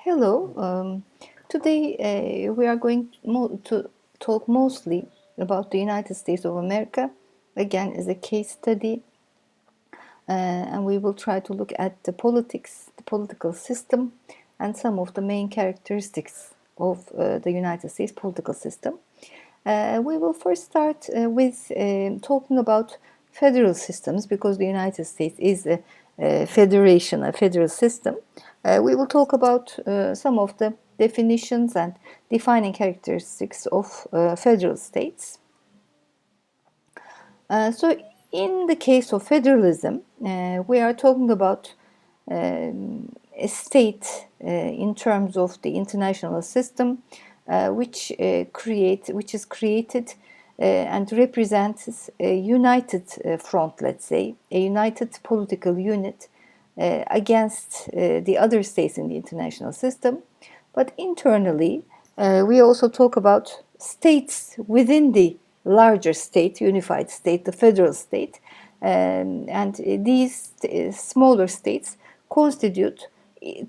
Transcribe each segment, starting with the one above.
Hello. Today we are going to talk mostly about the United States of America, again as a case study, and we will try to look at the politics, the political system, and some of the main characteristics of the United States political system. We will first start with talking about federal systems because the United States is a federation, a federal system. We will talk about some of the definitions and defining characteristics of federal states. So in the case of federalism, we are talking about a state in terms of the international system which is created and represents a united front, let's say, a united political unit against the other states in the international system. But internally, we also talk about states within the larger state, unified state, the federal state, and these smaller states constitute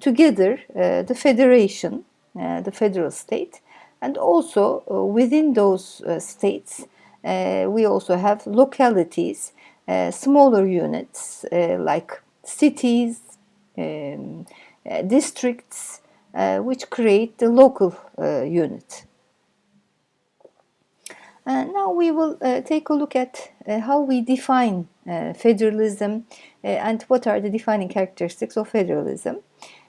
together the federation, the federal state, and also within those states we also have localities, smaller units like cities, districts, which create the local unit. Now we will take a look at how we define federalism and what are the defining characteristics of federalism.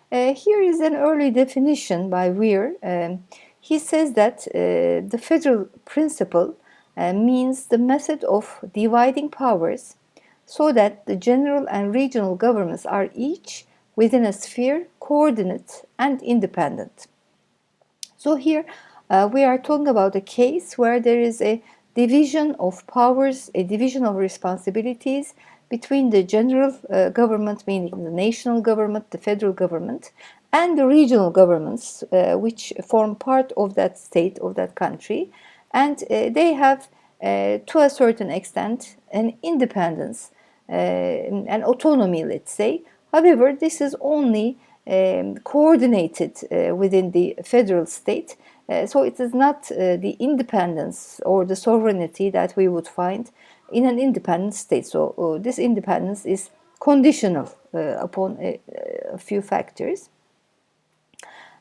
Here is an early definition by Weir. He says that the federal principle means the method of dividing powers so that the general and regional governments are each within a sphere, coordinate and independent. So here we are talking about a case where there is a division of powers, a division of responsibilities between the general government, meaning the national government, the federal government, and the regional governments, which form part of that state, of that country. And they have, to a certain extent, an independence, an autonomy, let's say. However, this is only coordinated within the federal state. So it is not the independence or the sovereignty that we would find in an independent state. So this independence is conditional upon a few factors.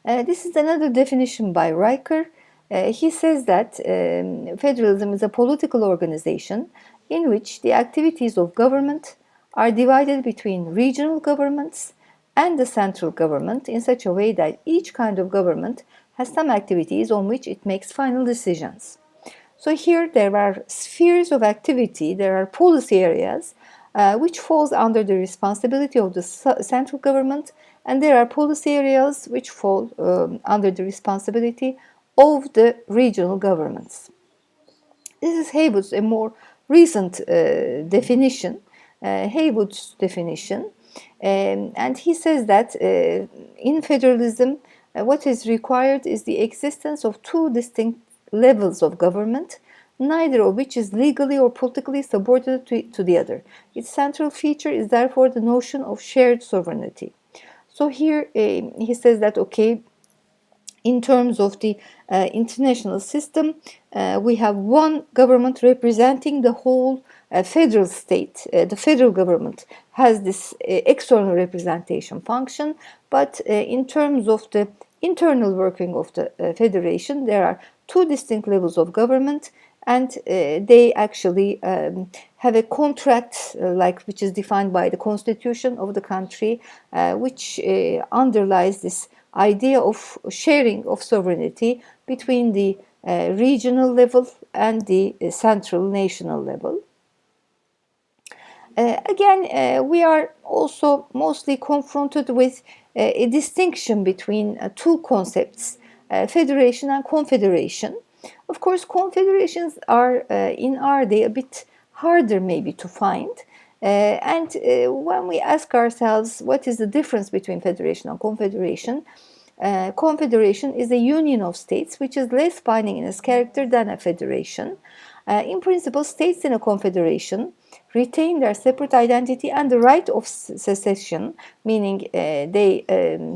This is another definition by Riker. He says that federalism is a political organization in which the activities of government are divided between regional governments and the central government in such a way that each kind of government has some activities on which it makes final decisions. So here there are spheres of activity, there are policy areas which falls under the responsibility of the central government, and there are policy areas which fall under the responsibility of the regional governments. This is Haywood's a more recent definition, Haywood's definition, and he says that in federalism what is required is the existence of two distinct levels of government, neither of which is legally or politically subordinate to the other. Its central feature is therefore the notion of shared sovereignty. So here he says that, okay, in terms of the international system, we have one government representing the whole federal state. The federal government has this external representation function, but in terms of the internal working of the federation, there are two distinct levels of government, and they actually have a contract which is defined by the constitution of the country, which underlies this idea of sharing of sovereignty between the regional level and the central national level. Again, we are also mostly confronted with a distinction between two concepts, federation and confederation. Of course, confederations are in our day a bit harder maybe to find. And when we ask ourselves what is the difference between federation and confederation, confederation is a union of states which is less binding in its character than a federation. In principle, states in a confederation retain their separate identity and the right of secession, meaning they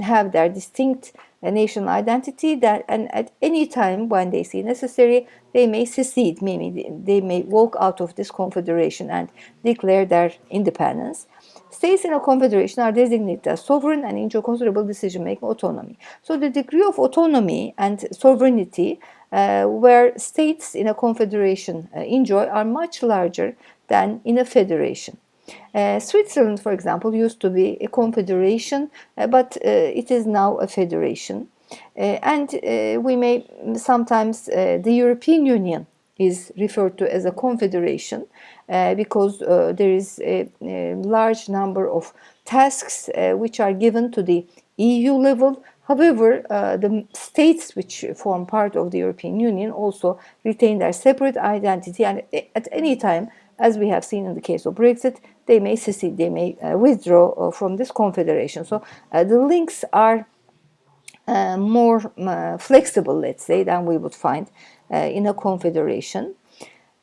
have their distinct national identity, that, and at any time when they see necessary, they may secede, meaning they may walk out of this confederation and declare their independence. States in a confederation are designated as sovereign and enjoy considerable decision-making autonomy. So the degree of autonomy and sovereignty where states in a confederation enjoy are much larger than in a federation. Switzerland, for example, used to be a confederation, but it is now a federation. And we may sometimes, the European Union is referred to as a confederation because there is a large number of tasks which are given to the EU level. However, the states which form part of the European Union also retain their separate identity, and at any time, as we have seen in the case of Brexit, they may secede, they may withdraw from this confederation. So the links are more flexible, let's say, than we would find in a confederation.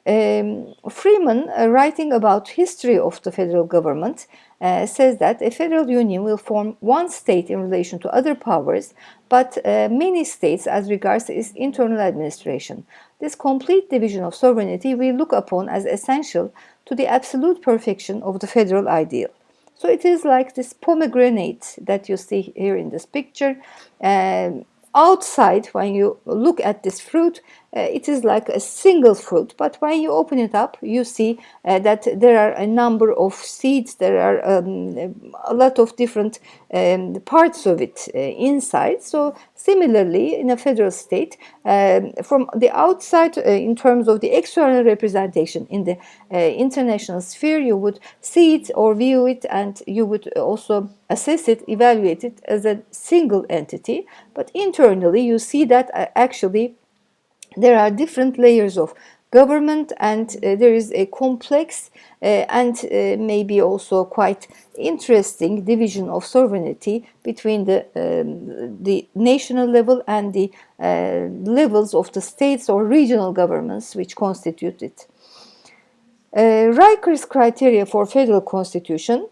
Freeman, writing about history of the federal government, says that a federal union will form one state in relation to other powers, but many states as regards its internal administration. This complete division of sovereignty we look upon as essential to the absolute perfection of the federal ideal. So it is like this pomegranate that you see here in this picture. Outside, when you look at this fruit, it is like a single fruit, but when you open it up, you see that there are a number of seeds, there are a lot of different parts of it inside. So similarly, in a federal state, from the outside, in terms of the external representation in the international sphere, you would see it or view it, and you would also assess it, evaluate it as a single entity. But internally, you see that actually there are different layers of government, and there is a complex and maybe also quite interesting division of sovereignty between the national level and the levels of the states or regional governments which constitute it. Riker's criteria for federal constitution.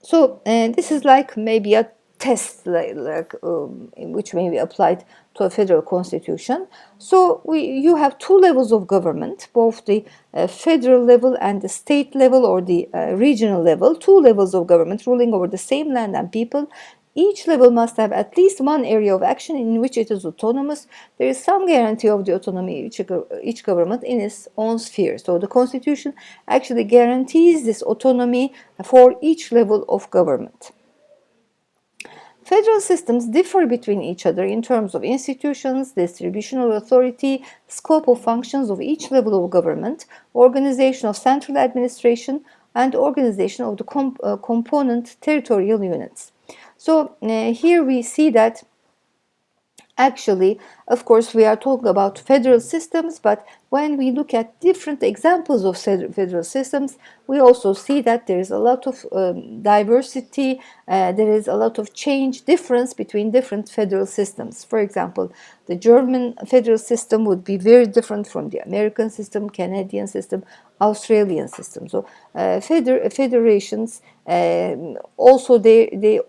So this is like maybe a test, which may be applied to a federal constitution. So you have two levels of government, both the federal level and the state level or the regional level, two levels of government ruling over the same land and people. Each level must have at least one area of action in which it is autonomous. There is some guarantee of the autonomy of each government in its own sphere. So the Constitution actually guarantees this autonomy for each level of government. Federal systems differ between each other in terms of institutions, distribution of authority, scope of functions of each level of government, organization of central administration, and organization of the component territorial units. So here we see that actually, of course, we are talking about federal systems, but when we look at different examples of federal systems, we also see that there is a lot of diversity, there is a lot of difference between different federal systems. For example, the German federal system would be very different from the American system, Canadian system, Australian system. So federations also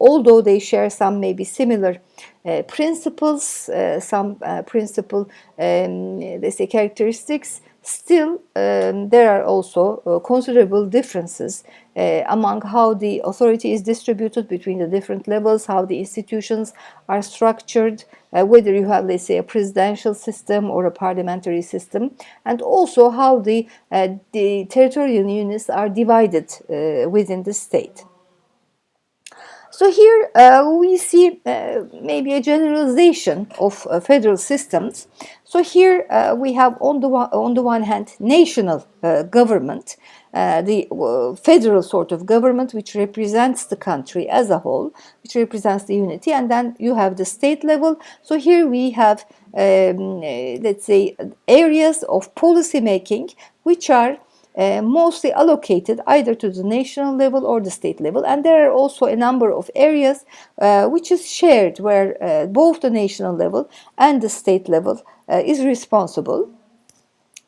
although they share some maybe similar principles, some let's say characteristics, still there are also considerable differences among how the authority is distributed between the different levels, how the institutions are structured, whether you have, let's say, a presidential system or a parliamentary system, and also how the territorial units are divided within the state. So here we see maybe a generalization of federal systems. So here we have on the one hand national government, the federal sort of government which represents the country as a whole, which represents the unity, and then you have the state level. So here we have let's say areas of policy making which are mostly allocated either to the national level or the state level, and there are also a number of areas which is shared where both the national level and the state level is responsible.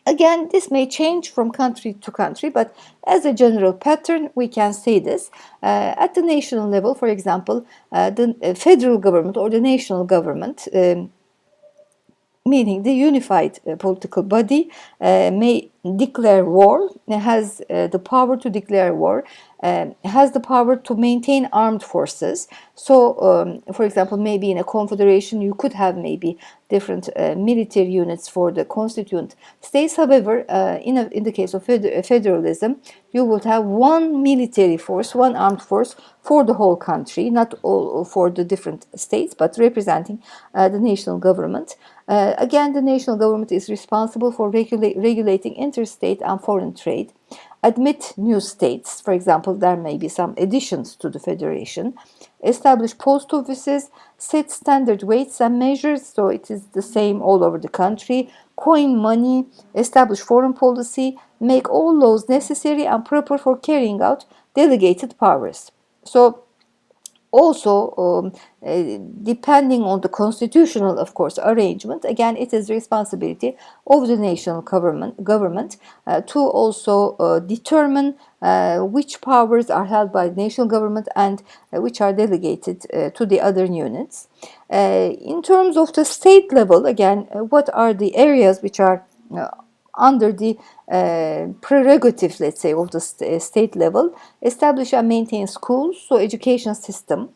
Again, this may change from country to country, but as a general pattern, we can say this. At the national level, for example, the federal government or the national government, meaning the unified political body, may declare war, has the power to declare war, has the power to maintain armed forces. So, for example, maybe in a confederation, you could have maybe different military units for the constituent states. However, in the case of federalism, you would have one military force, one armed force for the whole country, not all for the different states, but representing the national government. Again, the national government is responsible for regulating interstate and foreign trade, admit new states. For example, there may be some additions to the federation, establish post offices, set standard weights and measures, so it is the same all over the country, coin money, establish foreign policy, make all laws necessary and proper for carrying out delegated powers. So also, depending on the constitutional, of course, arrangement, again, it is the responsibility of the national government to also determine which powers are held by the national government and which are delegated to the other units. In terms of the state level, again, what are the areas which are under the prerogative, let's say, of the state level? Establish and maintain schools, so education system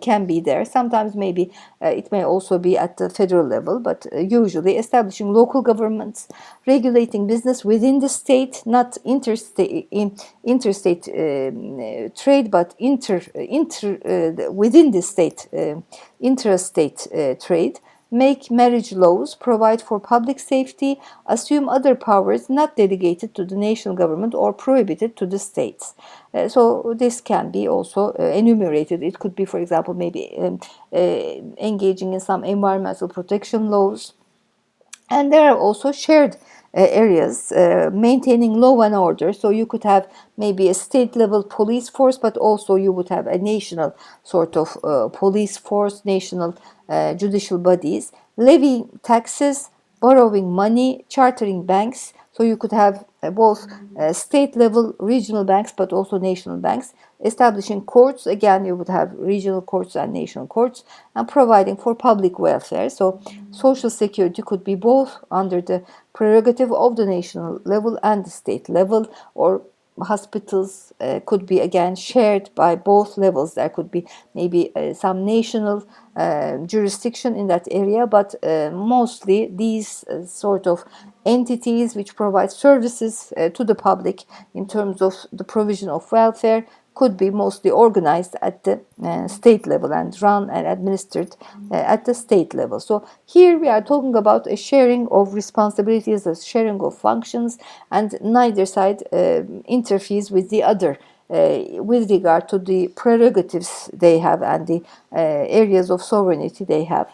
can be there. Sometimes maybe it may also be at the federal level, but usually establishing local governments, regulating business within the state, not interstate trade, but within the state, interstate trade. Make marriage laws, provide for public safety, assume other powers not delegated to the national government or prohibited to the states. So this can be also enumerated. It could be, for example, maybe engaging in some environmental protection laws. And there are also shared areas, maintaining law and order. So you could have maybe a state level police force, but also you would have a national sort of police force, national judicial bodies, levy taxes, borrowing money, chartering banks. So you could have both state level regional banks, but also national banks, establishing courts. Again, you would have regional courts and national courts, and providing for public welfare. So social security could be both under the prerogative of the national level and the state level, or hospitals could be again shared by both levels. There could be maybe some national jurisdiction in that area, but mostly these sort of entities which provide services to the public in terms of the provision of welfare could be mostly organized at the state level and run and administered at the state level. So here we are talking about a sharing of responsibilities, a sharing of functions, and neither side interferes with the other with regard to the prerogatives they have and the areas of sovereignty they have.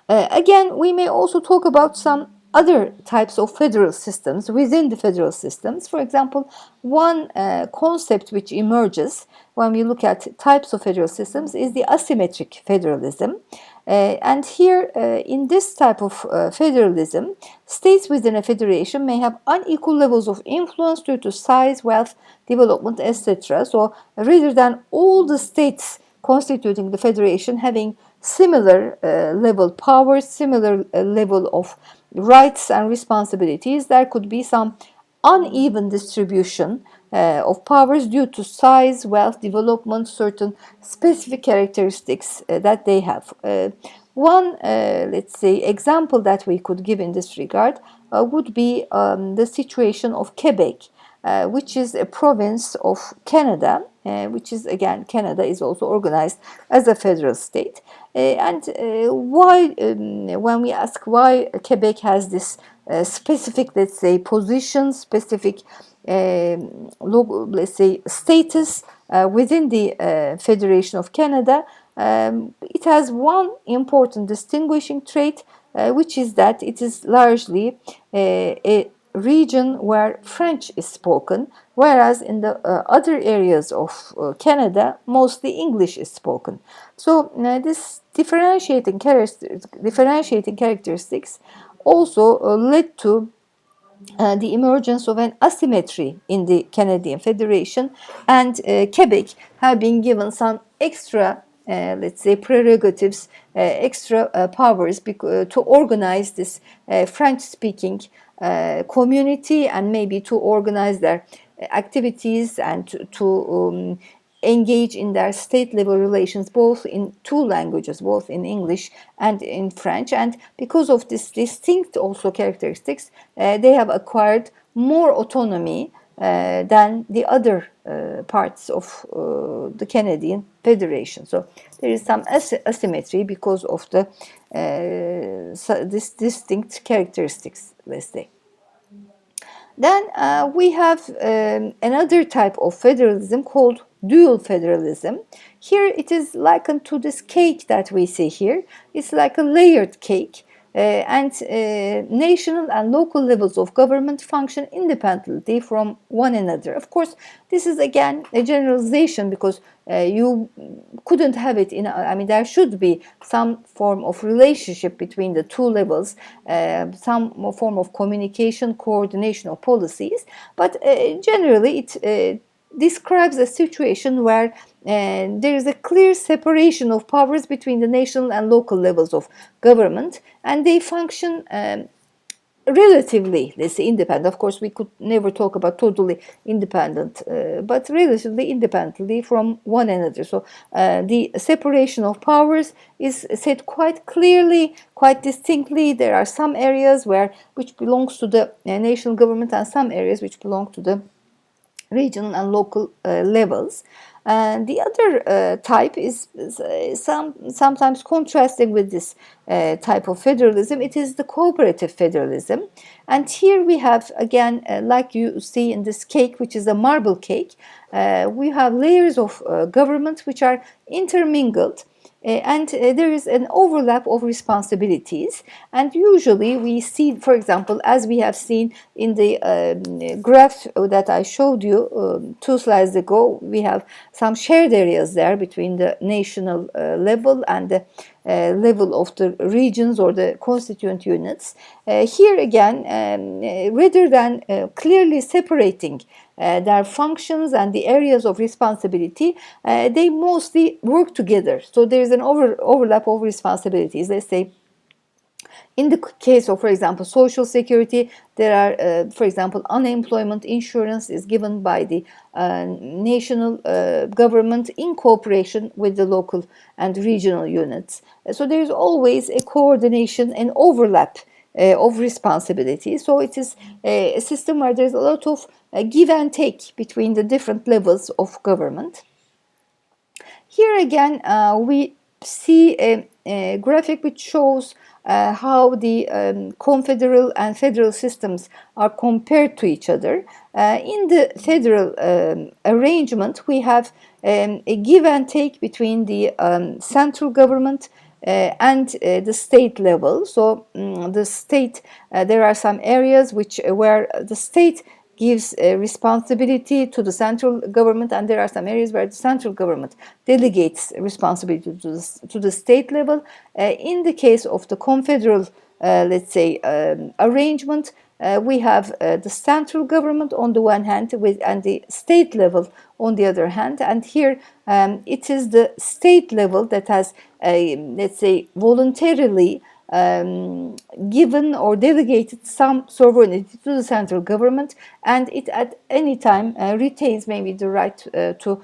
Again, we may also talk about some other types of federal systems within the federal systems. For example, one concept which emerges when we look at types of federal systems is the asymmetric federalism. And here, in this type of federalism, states within a federation may have unequal levels of influence due to size, wealth, development, etc. So rather than all the states constituting the federation having similar level powers, similar level of rights and responsibilities, there could be some uneven distribution of powers due to size, wealth, development, certain specific characteristics that they have. One, let's say, example that we could give in this regard would be the situation of Quebec, which is a province of Canada, which is, again, Canada is also organized as a federal state. And why, when we ask why Quebec has this specific, let's say, position, specific, let's say, status within the Federation of Canada, it has one important distinguishing trait, which is that it is largely a region where French is spoken, whereas in the other areas of Canada, mostly English is spoken. So this differentiating characteristics also led to the emergence of an asymmetry in the Canadian Federation, and Quebec have been given some extra, let's say, prerogatives, extra powers to organize this French-speaking community, and maybe to organize their activities and to engage in their state level relations both in two languages, both in English and in French. And because of this distinct also characteristics, they have acquired more autonomy than the other parts of the Canadian Federation. So there is some asymmetry because of the this distinct characteristics, let's say. Then we have another type of federalism called dual federalism. Here it is likened to this cake that we see here. It's like a layered cake. And national and local levels of government function independently from one another. Of course, this is again a generalization because you couldn't have it in, I mean, there should be some form of relationship between the two levels, some form of communication, coordination of policies, but generally it describes a situation where there is a clear separation of powers between the national and local levels of government, and they function relatively, let's say, independent. Of course, we could never talk about totally independent, but relatively independently from one another. So the separation of powers is said quite clearly, quite distinctly. There are some areas which belongs to the national government, and some areas which belong to the regional and local levels. And the other type is sometimes contrasting with this type of federalism. It is the cooperative federalism. And here we have, again, like you see in this cake, which is a marble cake, we have layers of government which are intermingled. And there is an overlap of responsibilities, and usually we see, for example, as we have seen in the graph that I showed you 2 slides ago, we have some shared areas there between the national level and the level of the regions or the constituent units. Here again, rather than clearly separating their functions and the areas of responsibility, they mostly work together. So there is an overlap of responsibilities. Let's say in the case of, for example, social security, there are, for example, unemployment insurance is given by the national government in cooperation with the local and regional units. So there is always a coordination and overlap of responsibility. So it is a system where there is a lot of give and take between the different levels of government. Here again, we see a graphic which shows how the confederal and federal systems are compared to each other. In the federal arrangement, we have a give and take between the central government and the state level. So the state, there are some areas where the state gives responsibility to the central government, and there are some areas where the central government delegates responsibility to the state level. In the case of the confederal, let's say, arrangement, we have the central government on the one hand and the state level on the other hand, and here it is the state level that has, let's say, voluntarily given or delegated some sovereignty to the central government, and it at any time retains maybe the right to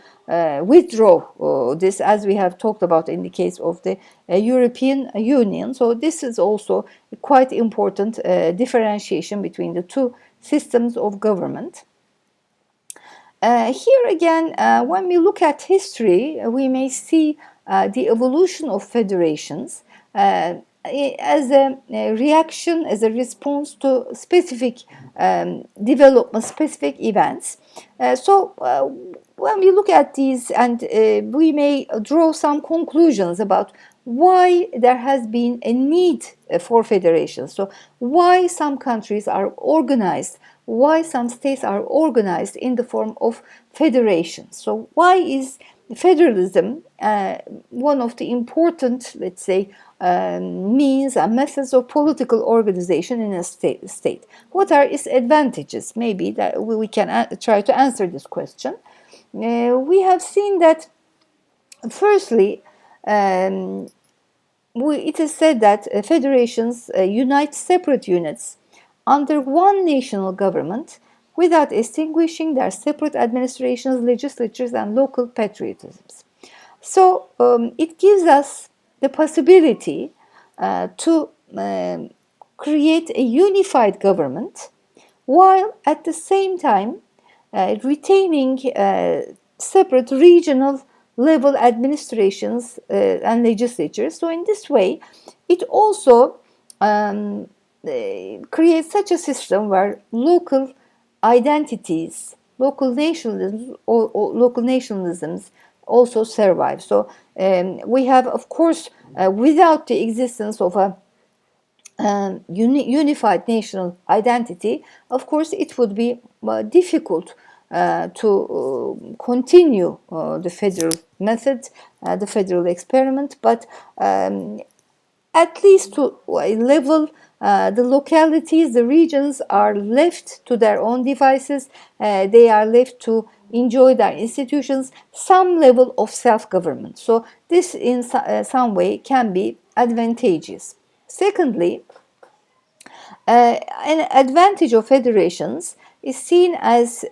withdraw this, as we have talked about in the case of the European Union. So this is also a quite important differentiation between the two systems of government. Here again, when we look at history, we may see the evolution of federations as a reaction, as a response to specific development, specific events. So when we look at these, and we may draw some conclusions about why there has been a need for federations. So why some countries are organized, why some states are organized in the form of federations. So why is federalism, one of the important, let's say, means and methods of political organization in a state. What are its advantages? Maybe that we can try to answer this question. We have seen that, firstly, it is said that federations unite separate units under one national government without extinguishing their separate administrations, legislatures, and local patriotisms. So it gives us the possibility to create a unified government while at the same time retaining separate regional level administrations and legislatures. So in this way, it also creates such a system where local identities, local nationalisms, or local nationalisms also survive. So we have, of course, without the existence of a unified national identity, of course, it would be difficult to continue the federal method, the federal experiment, but at least to a level, the localities, the regions are left to their own devices. They are left to enjoy their institutions, some level of self-government. So this in some way can be advantageous. Secondly, an advantage of federations is seen as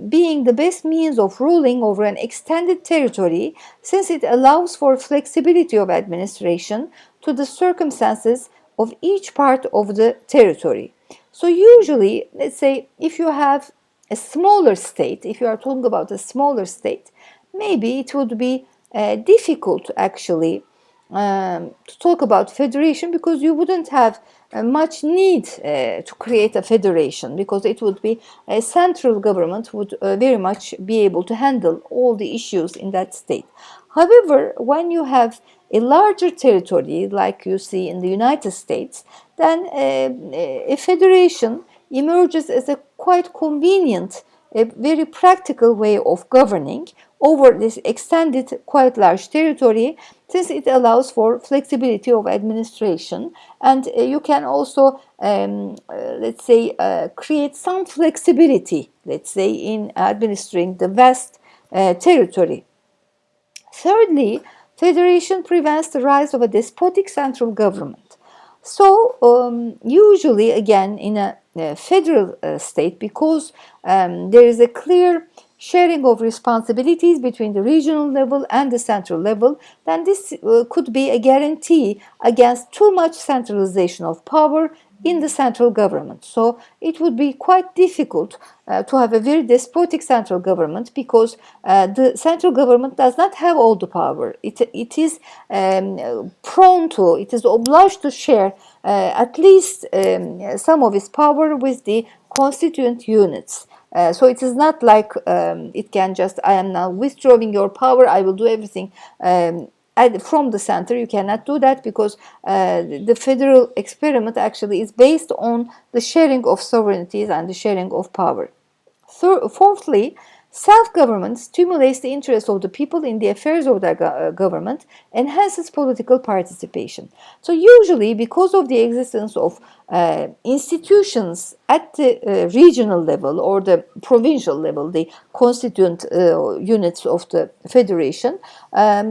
being the best means of ruling over an extended territory, since it allows for flexibility of administration to the circumstances of each part of the territory. So usually, let's say, if you have a smaller state, if you are talking about a smaller state, maybe it would be difficult actually to talk about federation, because you wouldn't have much need to create a federation, because it would be a central government would very much be able to handle all the issues in that state. However, when you have a larger territory like you see in the United States, then a federation emerges as a quite convenient, a very practical way of governing over this extended, quite large territory, since it allows for flexibility of administration, and you can also, let's say, create some flexibility, let's say, in administering the vast territory. Thirdly, federation prevents the rise of a despotic central government. So usually, again, in a federal state, because there is a clear sharing of responsibilities between the regional level and the central level, then this could be a guarantee against too much centralization of power in the central government. So it would be quite difficult to have a very despotic central government, because the central government does not have all the power. It is prone to, it is obliged to share at least some of its power with the constituent units. So it is not like it can just, I am now withdrawing your power, I will do everything from the center. You cannot do that, because the federal experiment actually is based on the sharing of sovereignties and the sharing of power. Fourthly, self-government stimulates the interest of the people in the affairs of their government, enhances political participation. So usually, because of the existence of institutions at the regional level or the provincial level, the constituent units of the federation,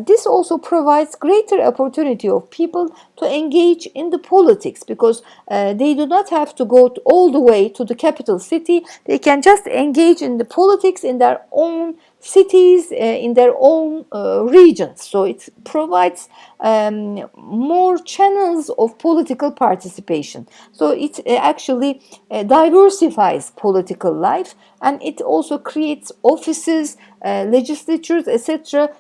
this also provides greater opportunity of people to engage in the politics, because they do not have to go all the way to the capital city. They can just engage in the politics in their own cities, in their own regions. So it provides more channels of political participation. So it actually diversifies political life, and it also creates offices, legislatures, etc.,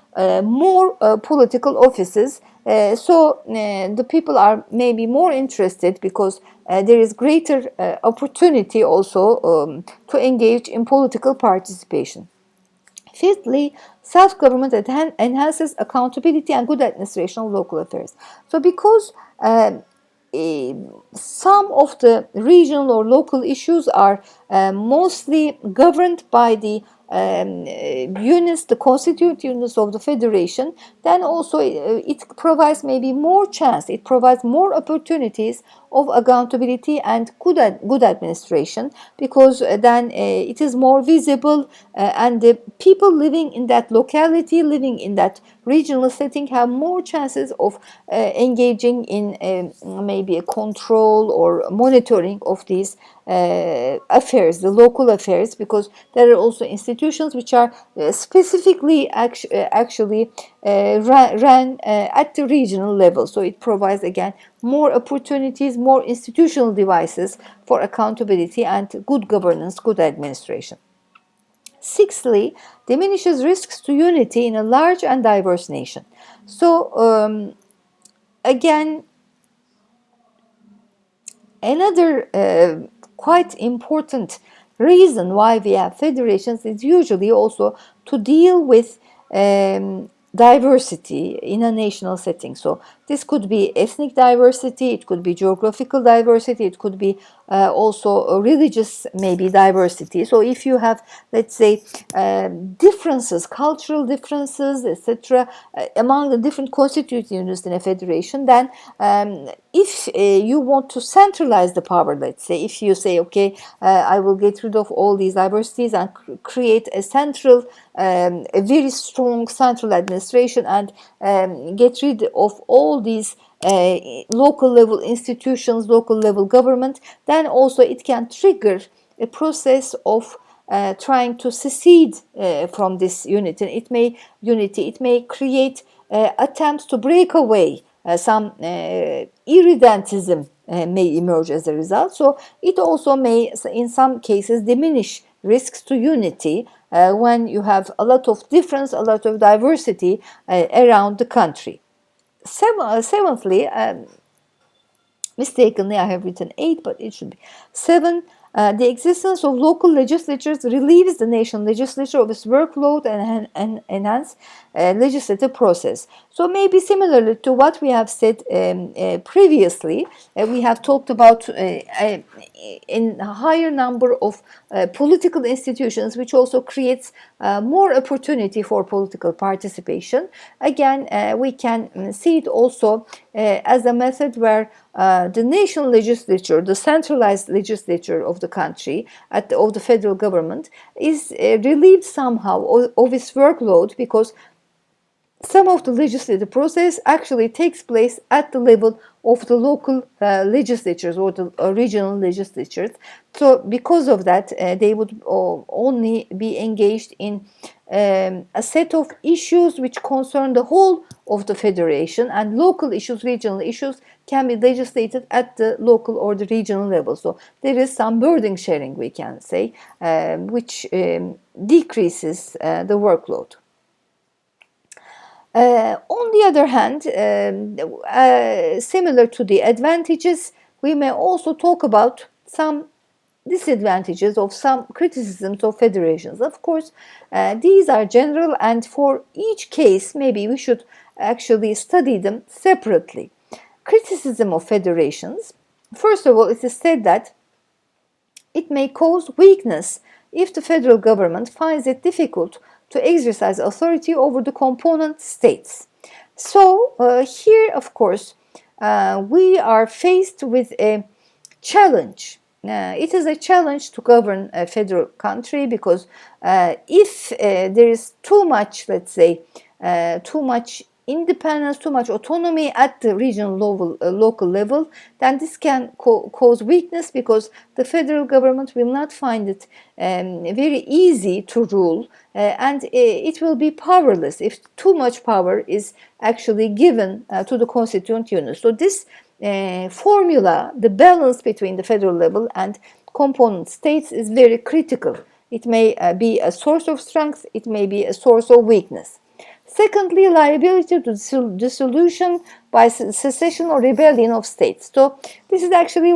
more political offices. So the people are maybe more interested, because there is greater opportunity also to engage in political participation. Fifthly, self-government enhances accountability and good administration of local affairs. So because some of the regional or local issues are mostly governed by the units, the constituent units of the federation, then also it provides maybe more chance, it provides more opportunities of accountability and good administration, because then it is more visible, and the people living in that locality, living in that regional setting, have more chances of engaging in maybe a control or monitoring of these affairs, the local affairs, because there are also institutions which are specifically actually ran at the regional level. So it provides again more opportunities, more institutional devices for accountability and good governance, good administration. Sixthly, diminishes risks to unity in a large and diverse nation. So again, another quite important reason why we have federations is usually also to deal with diversity in a national setting. So this could be ethnic diversity, it could be geographical diversity, it could be also religious maybe diversity. So if you have, let's say, differences, cultural differences, etc., among the different constituent units in a federation, then if you want to centralize the power, let's say, if you say, okay, I will get rid of all these diversities and create a central, a very strong central administration, and get rid of all these local level institutions, local level government, then also it can trigger a process of trying to secede from this unity. It may create attempts to break away. Some irredentism may emerge as a result. So it also may, in some cases, diminish risks to unity when you have a lot of difference, a lot of diversity around the country. Seventhly, mistakenly I have written 8, but it should be 7. The existence of local legislatures relieves the national legislature of its workload and enhance legislative process. So maybe similarly to what we have said previously, we have talked about in a higher number of political institutions, which also creates more opportunity for political participation. Again, we can see it also as a method where the national legislature, the centralized legislature of the country, of the federal government, is relieved somehow of its workload, because some of the legislative process actually takes place at the level of the local legislatures or the regional legislatures. So because of that, they would only be engaged in a set of issues which concern the whole of the federation, and local issues, regional issues, can be legislated at the local or the regional level. So there is some burden sharing, we can say, which decreases the workload. On the other hand, similar to the advantages, we may also talk about some disadvantages of some criticisms of federations. Of course, these are general, and for each case, maybe we should actually study them separately. Criticism of federations. First of all, it is said that it may cause weakness if the federal government finds it difficult to exercise authority over the component states. So here, of course, we are faced with a challenge. It is a challenge to govern a federal country, because if there is too much, let's say, too much independence, too much autonomy at the regional level, local level, then this can cause weakness, because the federal government will not find it very easy to rule, and it will be powerless if too much power is actually given to the constituent units. So this formula, the balance between the federal level and component states, is very critical. It may be a source of strength, it may be a source of weakness. Secondly, liability to dissolution by secession or rebellion of states. So this is actually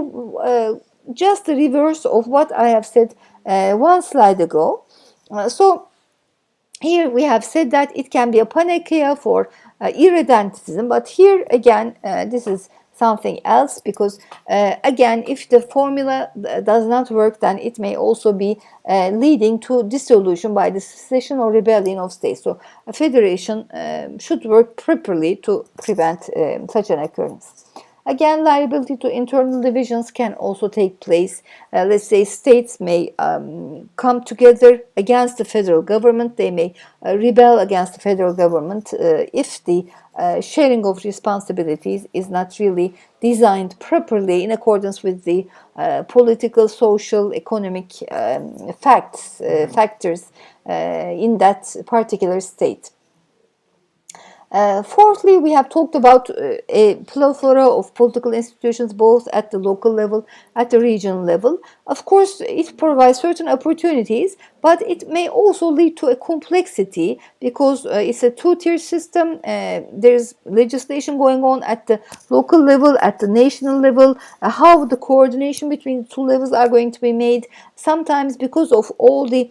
just the reverse of what I have said one slide ago. So here we have said that it can be a panacea for irredentism, but here again, this is something else, because again, if the formula does not work, then it may also be leading to dissolution by the secession or rebellion of states. So a federation should work properly to prevent such an occurrence. Again, liability to internal divisions can also take place. Let's say states may come together against the federal government. They may rebel against the federal government if the sharing of responsibilities is not really designed properly in accordance with the political, social, economic factors in that particular state. Fourthly, we have talked about a plethora of political institutions, both at the local level, at the regional level. Of course, it provides certain opportunities, but it may also lead to a complexity, because it's a two-tier system. There's legislation going on at the local level, at the national level, how the coordination between the two levels are going to be made. Sometimes, because of all the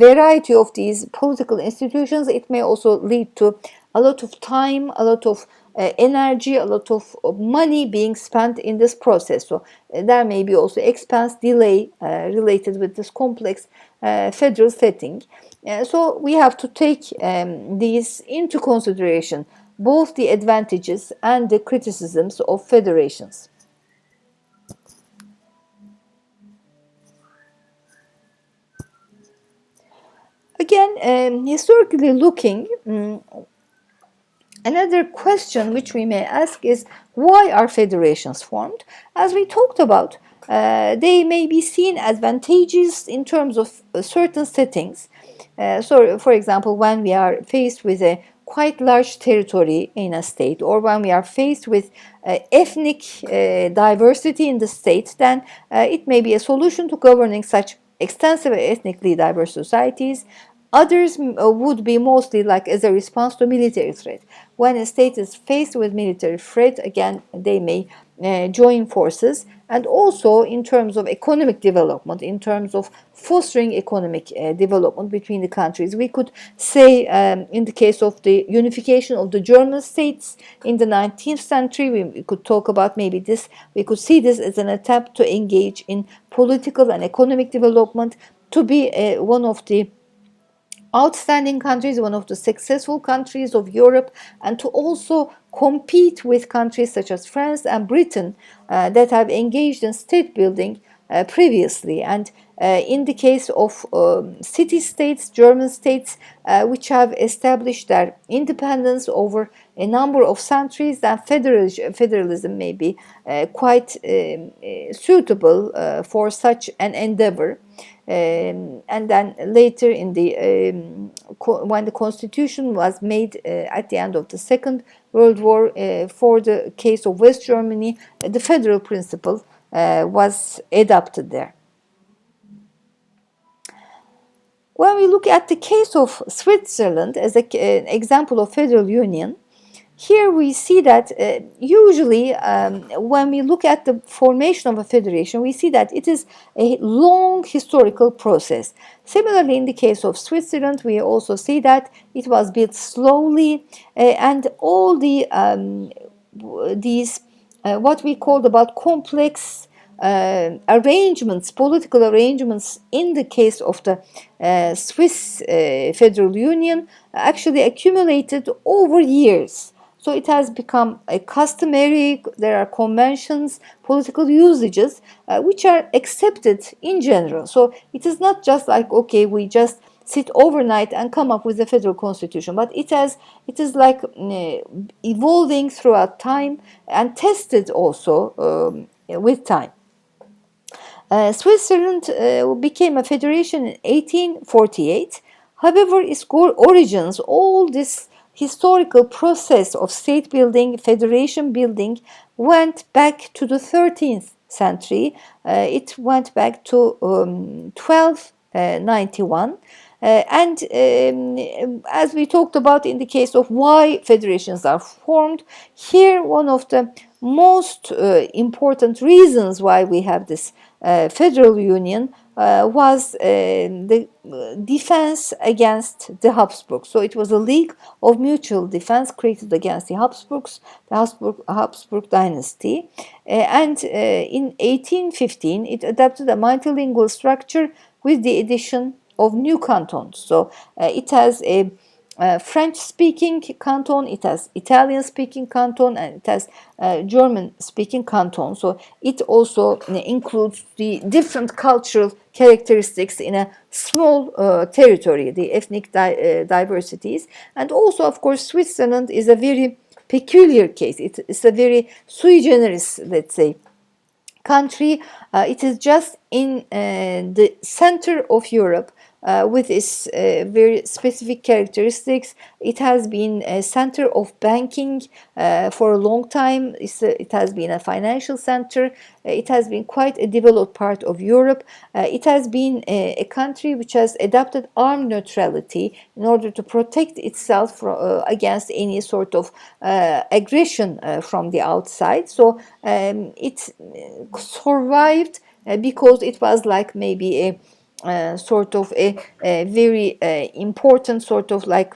variety of these political institutions, it may also lead to a lot of time, a lot of energy, a lot of money being spent in this process. So there may be also expense delay related with this complex federal setting. So we have to take these into consideration, both the advantages and the criticisms of federations. Again, historically looking, another question which we may ask is, why are federations formed? As we talked about, they may be seen advantageous in terms of certain settings. So, for example, when we are faced with a quite large territory in a state, or when we are faced with ethnic diversity in the state, then it may be a solution to governing such extensive ethnically diverse societies. Others would be mostly like as a response to military threat. When a state is faced with military threat, again, they may join forces. And also in terms of economic development, in terms of fostering economic development between the countries. We could say in the case of the unification of the German states in the 19th century, we could talk about maybe this, we could see this as an attempt to engage in political and economic development, to be one of the outstanding countries, one of the successful countries of Europe, and to also compete with countries such as France and Britain that have engaged in state building previously. And in the case of city-states, German states, which have established their independence over a number of centuries, then federalism may be quite suitable for such an endeavor. And then later in the when the constitution was made at the end of the Second World War, for the case of West Germany, the federal principle was adopted there. When we look at the case of Switzerland as an example of federal union, here we see that usually when we look at the formation of a federation, we see that it is a long historical process. Similarly, in the case of Switzerland, we also see that it was built slowly, and all the these what we called about complex arrangements, political arrangements in the case of the Swiss Federal Union actually accumulated over years. So it has become a customary, there are conventions, political usages which are accepted in general. So it is not just like, okay, we just sit overnight and come up with a federal constitution, but it is like evolving throughout time and tested also with time. Switzerland became a federation in 1848. However, its origins, all this historical process of state building, federation building, went back to the 13th century. It went back to 1291. And as we talked about in the case of why federations are formed, here one of the most important reasons why we have this federal union was the defense against the Habsburgs. So it was a league of mutual defense created against the Habsburgs, the Habsburg dynasty. And in 1815, it adopted a multilingual structure with the addition of new cantons. So it has a French-speaking canton, it has Italian-speaking canton, and it has German-speaking canton. So it also includes the different cultural characteristics in a small territory, the ethnic diversities. And also, of course, Switzerland is a very peculiar case. It's a very sui generis, let's say, country. It is just in the center of Europe with its very specific characteristics. It has been a center of banking for a long time. It has been a financial center. It has been quite a developed part of Europe. It has been a country which has adopted armed neutrality in order to protect itself against any sort of aggression from the outside. So it survived because it was like maybe a sort of a very important sort of like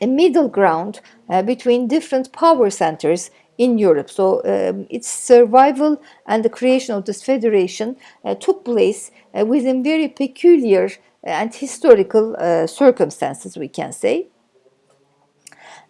a middle ground between different power centers in Europe. So its survival and the creation of this federation took place within very peculiar and historical circumstances, we can say.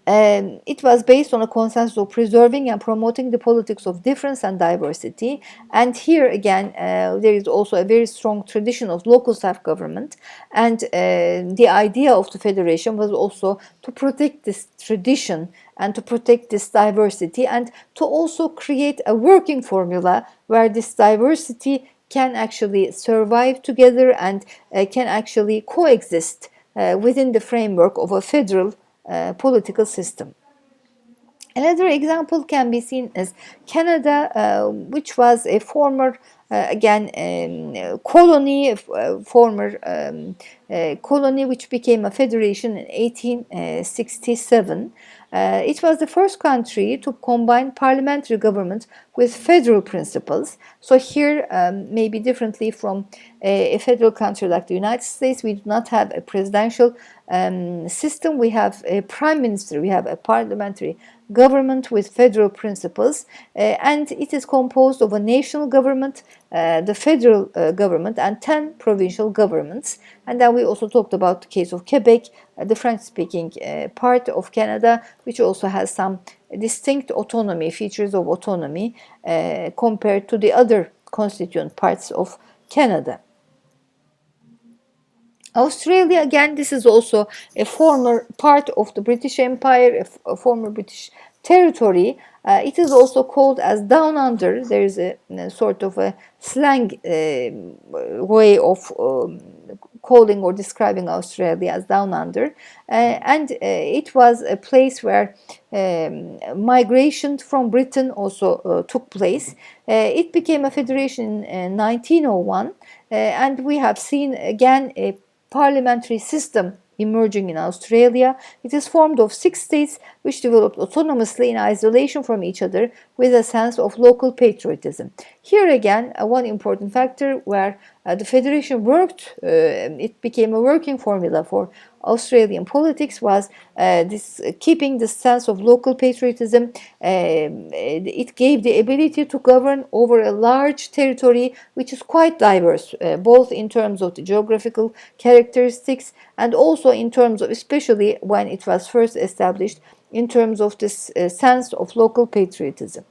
It was based on a consensus of preserving and promoting the politics of difference and diversity. And here again, there is also a very strong tradition of local self-government. And the idea of the federation was also to protect this tradition and to protect this diversity and to also create a working formula where this diversity can actually survive together and can actually coexist within the framework of a federal political system. Another example can be seen as Canada, which was a former, colony, former colony which became a federation in 1867. It was the first country to combine parliamentary government with federal principles. So here, maybe differently from a federal country like the United States, we do not have a presidential system. We have a prime minister, we have a parliamentary government with federal principles, and it is composed of a national government, the federal government, and 10 provincial governments. And then we also talked about the case of Quebec, the French-speaking part of Canada, which also has some distinct autonomy, features of autonomy, compared to the other constituent parts of Canada. Australia, again, this is also a former part of the British Empire, a former British territory. It is also called as Down Under. There is a sort of a slang way of calling or describing Australia as Down Under. And it was a place where migration from Britain also took place. It became a federation in 1901, and we have seen again a parliamentary system emerging in Australia. It is formed of 6 states which developed autonomously in isolation from each other with a sense of local patriotism. Here again, one important factor where the federation worked, it became a working formula for Australian politics was this keeping the sense of local patriotism. It gave the ability to govern over a large territory which is quite diverse, both in terms of the geographical characteristics and also in terms of, especially when it was first established, in terms of this sense of local patriotism.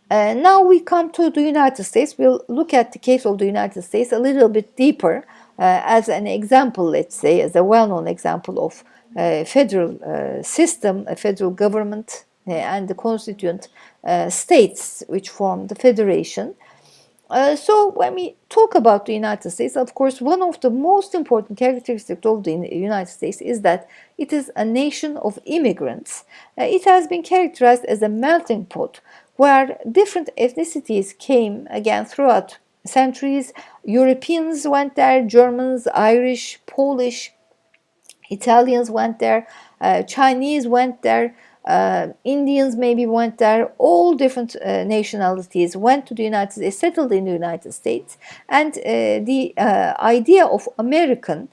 Now we come to the United States. We'll look at the case of the United States a little bit deeper as an example, let's say, as a well-known example of federal system, a federal government, and the constituent states which form the federation. So when we talk about the United States, of course, one of the most important characteristics of the United States is that it is a nation of immigrants. It has been characterized as a melting pot where different ethnicities came again throughout centuries. Europeans went there, Germans, Irish, Polish, Italians went there, Chinese went there, Indians maybe went there. All different nationalities went to the United States, settled in the United States, and the idea of American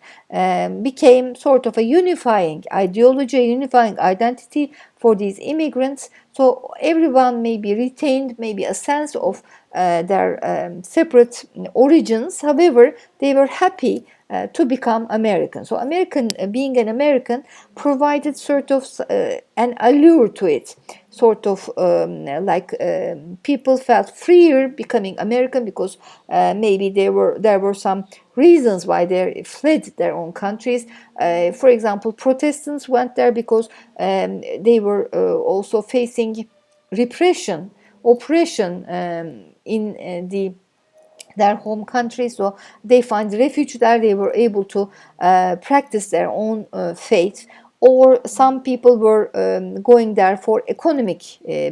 became sort of a unifying ideology, a unifying identity for these immigrants. So everyone maybe retained maybe a sense of their separate origins. However, they were happy to become American. So being an American provided sort of an allure to it. Sort of like people felt freer becoming American because maybe there were some reasons why they fled their own countries. For example, Protestants went there because they were also facing repression, oppression in their home country, so they find refuge there. They were able to practice their own faith, or some people were going there for economic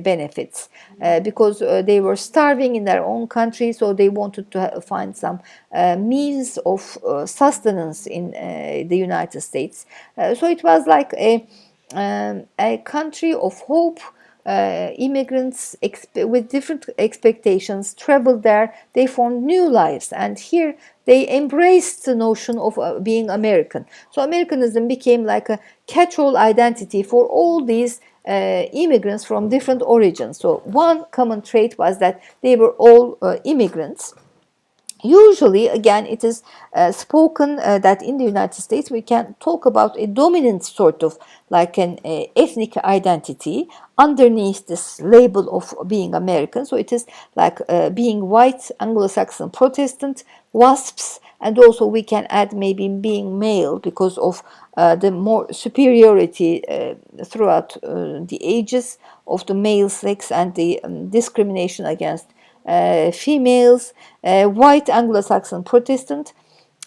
benefits because they were starving in their own country, so they wanted to find some means of sustenance in the United States. So it was like a country of hope. Immigrants with different expectations traveled there. They formed new lives, and here they embraced the notion of being American. So Americanism became like a catch-all identity for all these immigrants from different origins. So one common trait was that they were all immigrants. Usually, again, it is spoken that in the United States we can talk about a dominant sort of like an ethnic identity underneath this label of being American. So it is like being white, Anglo-Saxon, Protestant, WASPs, and also we can add maybe being male because of the more superiority throughout the ages of the male sex and the discrimination against females, white Anglo-Saxon Protestant.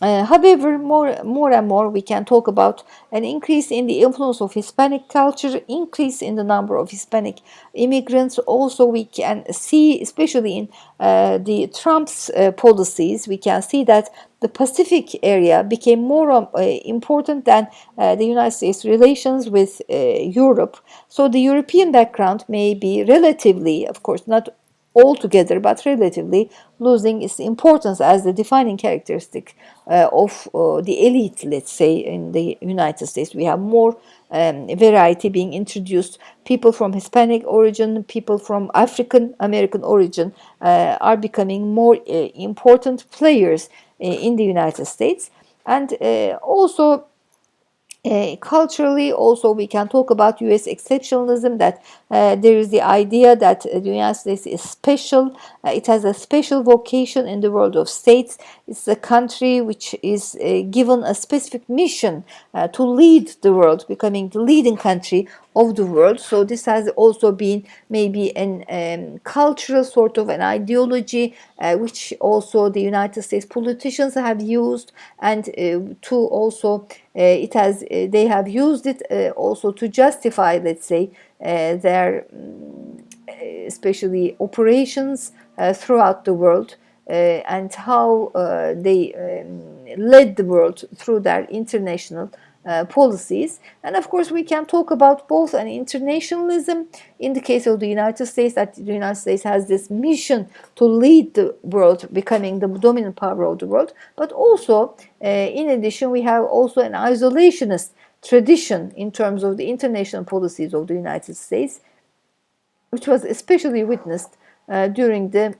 However, more and more we can talk about an increase in the influence of Hispanic culture, increase in the number of Hispanic immigrants. Also, we can see, especially in the Trump's policies, we can see that the Pacific area became more important than the United States relations with Europe. So the European background may be relatively, of course, not altogether, but relatively losing its importance as the defining characteristic of the elite, let's say, in the United States. We have more variety being introduced. People from Hispanic origin, people from African American origin are becoming more important players in the United States. And also culturally, also we can talk about U.S. exceptionalism, that there is the idea that the United States is special. It has a special vocation in the world of states. It's a country which is given a specific mission to lead the world, becoming the leading country of the world. So this has also been maybe an cultural sort of an ideology which also the United States politicians have used, and to also they have used it also to justify, let's say, their especially operations throughout the world, and how they led the world through their international policies. And of course, we can talk about both an internationalism in the case of the United States, that the United States has this mission to lead the world, becoming the dominant power of the world. But also, in addition, we have also an isolationist tradition in terms of the international policies of the United States, which was especially witnessed during the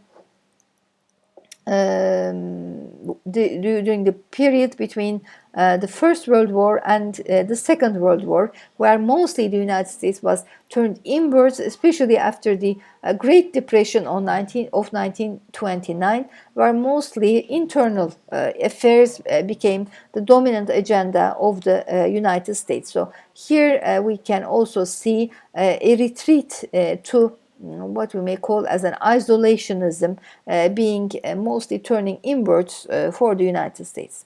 during the period between the First World War and the Second World War, where mostly the United States was turned inwards, especially after the Great Depression of 1929, where mostly internal affairs became the dominant agenda of the United States. So here we can also see a retreat to what we may call as an isolationism, being mostly turning inwards for the United States.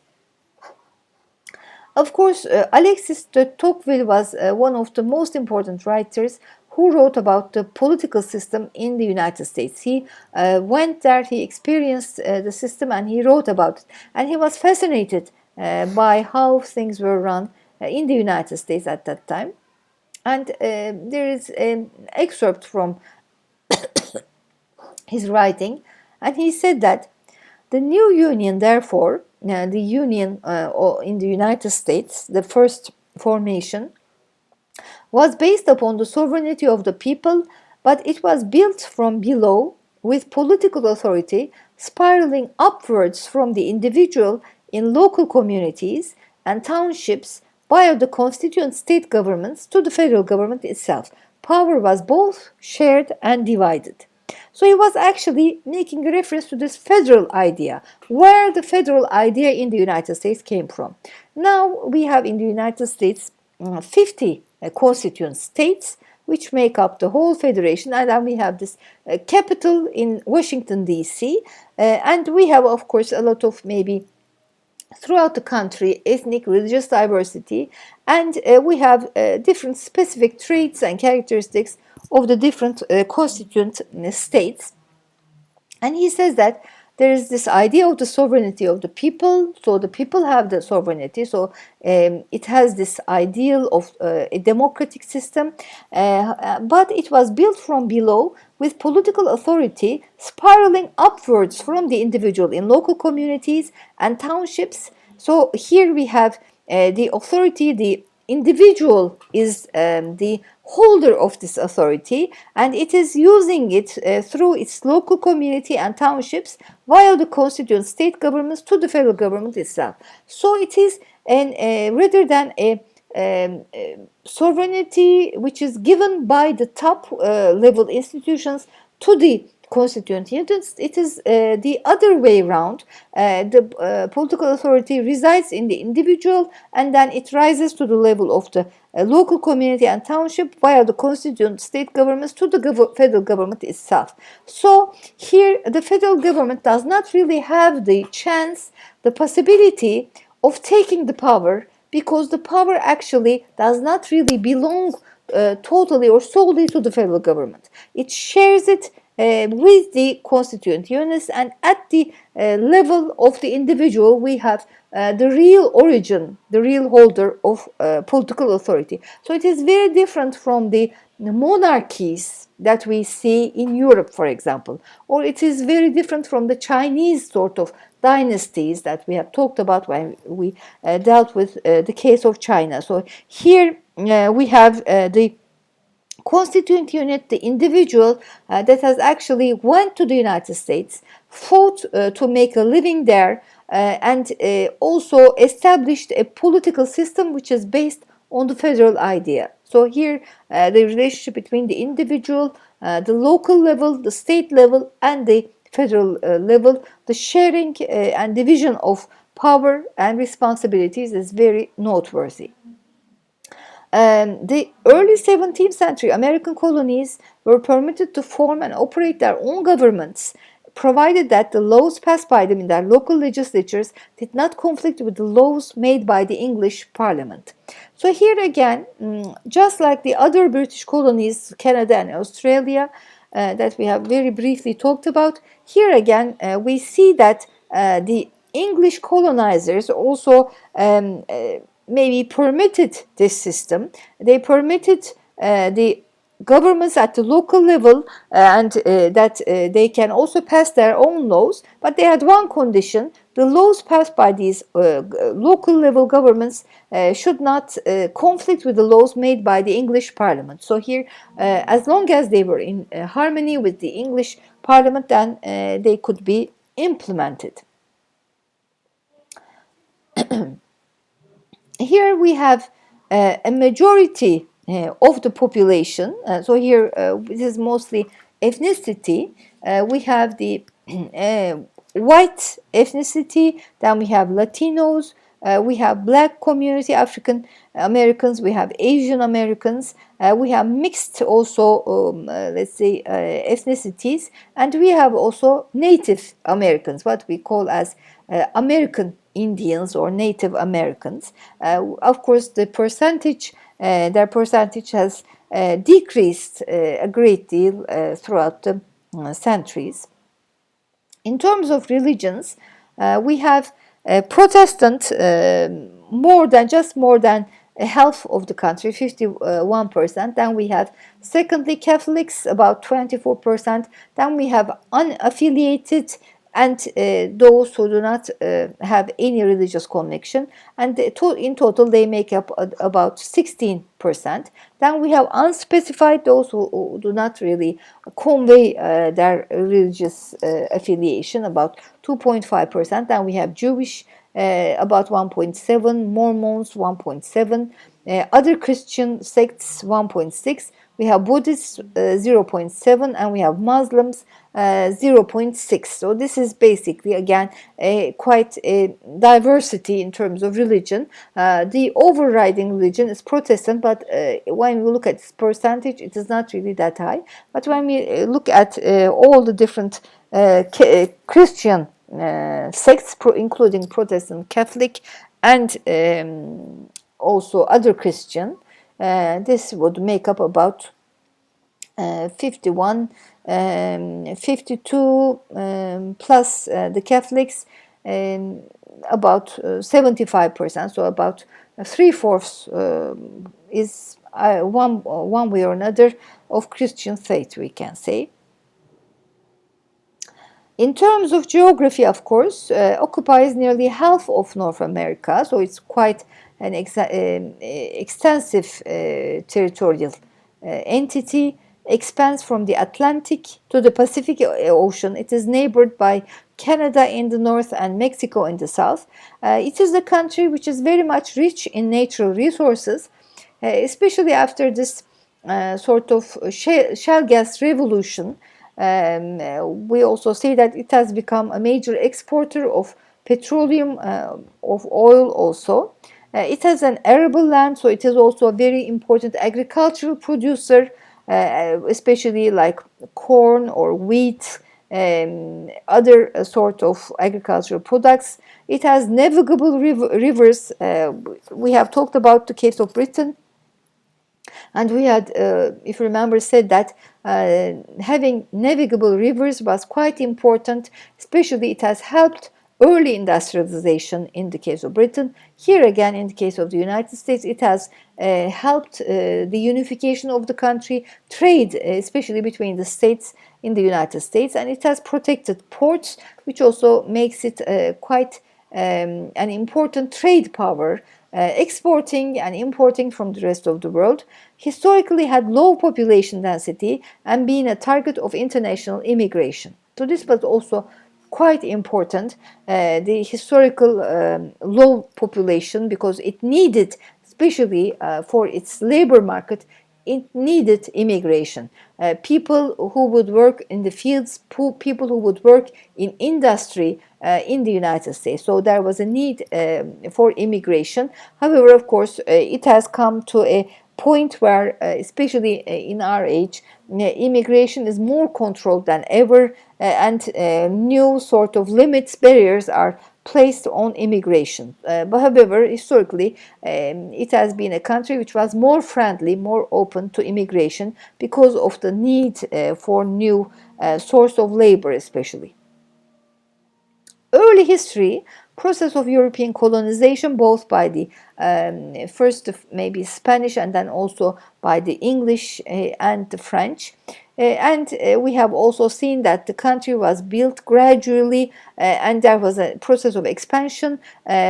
Of course, Alexis de Tocqueville was one of the most important writers who wrote about the political system in the United States. He went there, he experienced the system, and he wrote about it. And he was fascinated by how things were run in the United States at that time. And there is an excerpt from his writing, and he said that the new union, therefore, the union in the United States, the first formation, was based upon the sovereignty of the people, but it was built from below with political authority spiraling upwards from the individual in local communities and townships via the constituent state governments to the federal government itself. Power was both shared and divided. So he was actually making a reference to this federal idea, where the federal idea in the United States came from. Now we have in the United States 50 constituent states which make up the whole federation, and then we have this capital in Washington, D.C., and we have, of course, a lot of maybe throughout the country ethnic religious diversity, and we have different specific traits and characteristics of the different constituent states. And he says that there is this idea of the sovereignty of the people, so the people have the sovereignty, so it has this ideal of a democratic system, but it was built from below with political authority spiraling upwards from the individual in local communities and townships. So here we have the authority, the individual is the holder of this authority, and it is using it through its local community and townships via the constituent state governments to the federal government itself. So it is rather than a sovereignty which is given by the top level institutions to the constituent units, it is the other way around. The political authority resides in the individual, and then it rises to the level of the local community and township via the constituent state governments to the federal government itself. So here the federal government does not really have the chance, the possibility of taking the power, because the power actually does not really belong totally or solely to the federal government. It shares it with the constituent units, and at the level of the individual we have the real origin, the real holder of political authority. So it is very different from the monarchies that we see in Europe, for example, or it is very different from the Chinese sort of dynasties that we have talked about when we dealt with the case of China. So here we have the constituent unit, the individual that has actually went to the United States, fought to make a living there, and also established a political system which is based on the federal idea. So here the relationship between the individual, the local level, the state level, and the federal level, the sharing and division of power and responsibilities is very noteworthy. The early 17th century American colonies were permitted to form and operate their own governments, provided that the laws passed by them in their local legislatures did not conflict with the laws made by the English Parliament. So here again, just like the other British colonies, Canada and Australia, that we have very briefly talked about, here again we see that the English colonizers also maybe permitted this system. They permitted the governments at the local level and that they can also pass their own laws, but they had one condition: the laws passed by these local level governments should not conflict with the laws made by the English Parliament. So here, as long as they were in harmony with the English Parliament, then they could be implemented. Here we have a majority of the population. So here this is mostly ethnicity. We have the white ethnicity, then we have Latinos, we have black community, African Americans, we have Asian Americans, we have mixed also, let's say, ethnicities, and we have also Native Americans, what we call as American Indians or Native Americans. Of course, the percentage, their percentage has decreased a great deal throughout the centuries. In terms of religions, we have Protestant more than half of the country, 51%. Then we have, secondly, Catholics, about 24%. Then we have unaffiliated and those who do not have any religious connection, and in total they make up about 16%. Then we have unspecified, those who do not really convey their religious affiliation, about 2.5%. Then we have Jewish, about 1.7, Mormons 1.7, other Christian sects 1.6, we have Buddhists 0.7, and we have Muslims 0.6. So this is basically, again, quite a diversity in terms of religion. The overriding religion is Protestant, but when we look at its percentage, it is not really that high. But when we look at all the different Christian sects, including Protestant, Catholic, and also other Christian, this would make up about 51, 52 plus the Catholics, about 75%. So about 3/4 is one way or another of Christian faith, we can say. In terms of geography, of course, occupies nearly half of North America, so it's quite an extensive territorial entity. Expands from the Atlantic to the Pacific Ocean. It is neighbored by Canada in the north and Mexico in the south. It is a country which is very much rich in natural resources, especially after this sort of shale gas revolution. We also see that it has become a major exporter of petroleum, of oil also. It has an arable land, so it is also a very important agricultural producer, especially like corn or wheat, other sort of agricultural products. It has navigable rivers. We have talked about the case of Britain, and we had, if you remember, said that having navigable rivers was quite important, especially it has helped early industrialization in the case of Britain. Here again, in the case of the United States, it has helped the unification of the country, trade, especially between the states in the United States, and it has protected ports, which also makes it quite an important trade power, exporting and importing from the rest of the world. Historically had low population density and been a target of international immigration. So this was also quite important, the historical low population, because it needed, especially for its labor market, it needed immigration. People who would work in the fields, people who would work in industry in the United States. So there was a need for immigration. However, of course, it has come to a point where, especially in our age, immigration is more controlled than ever, and new sort of limits, barriers are placed on immigration. But however, historically, it has been a country which was more friendly, more open to immigration because of the need for new source of labor, especially. Early history, process of European colonization, both by the first maybe Spanish and then also by the English and the French. And we have also seen that the country was built gradually, and there was a process of expansion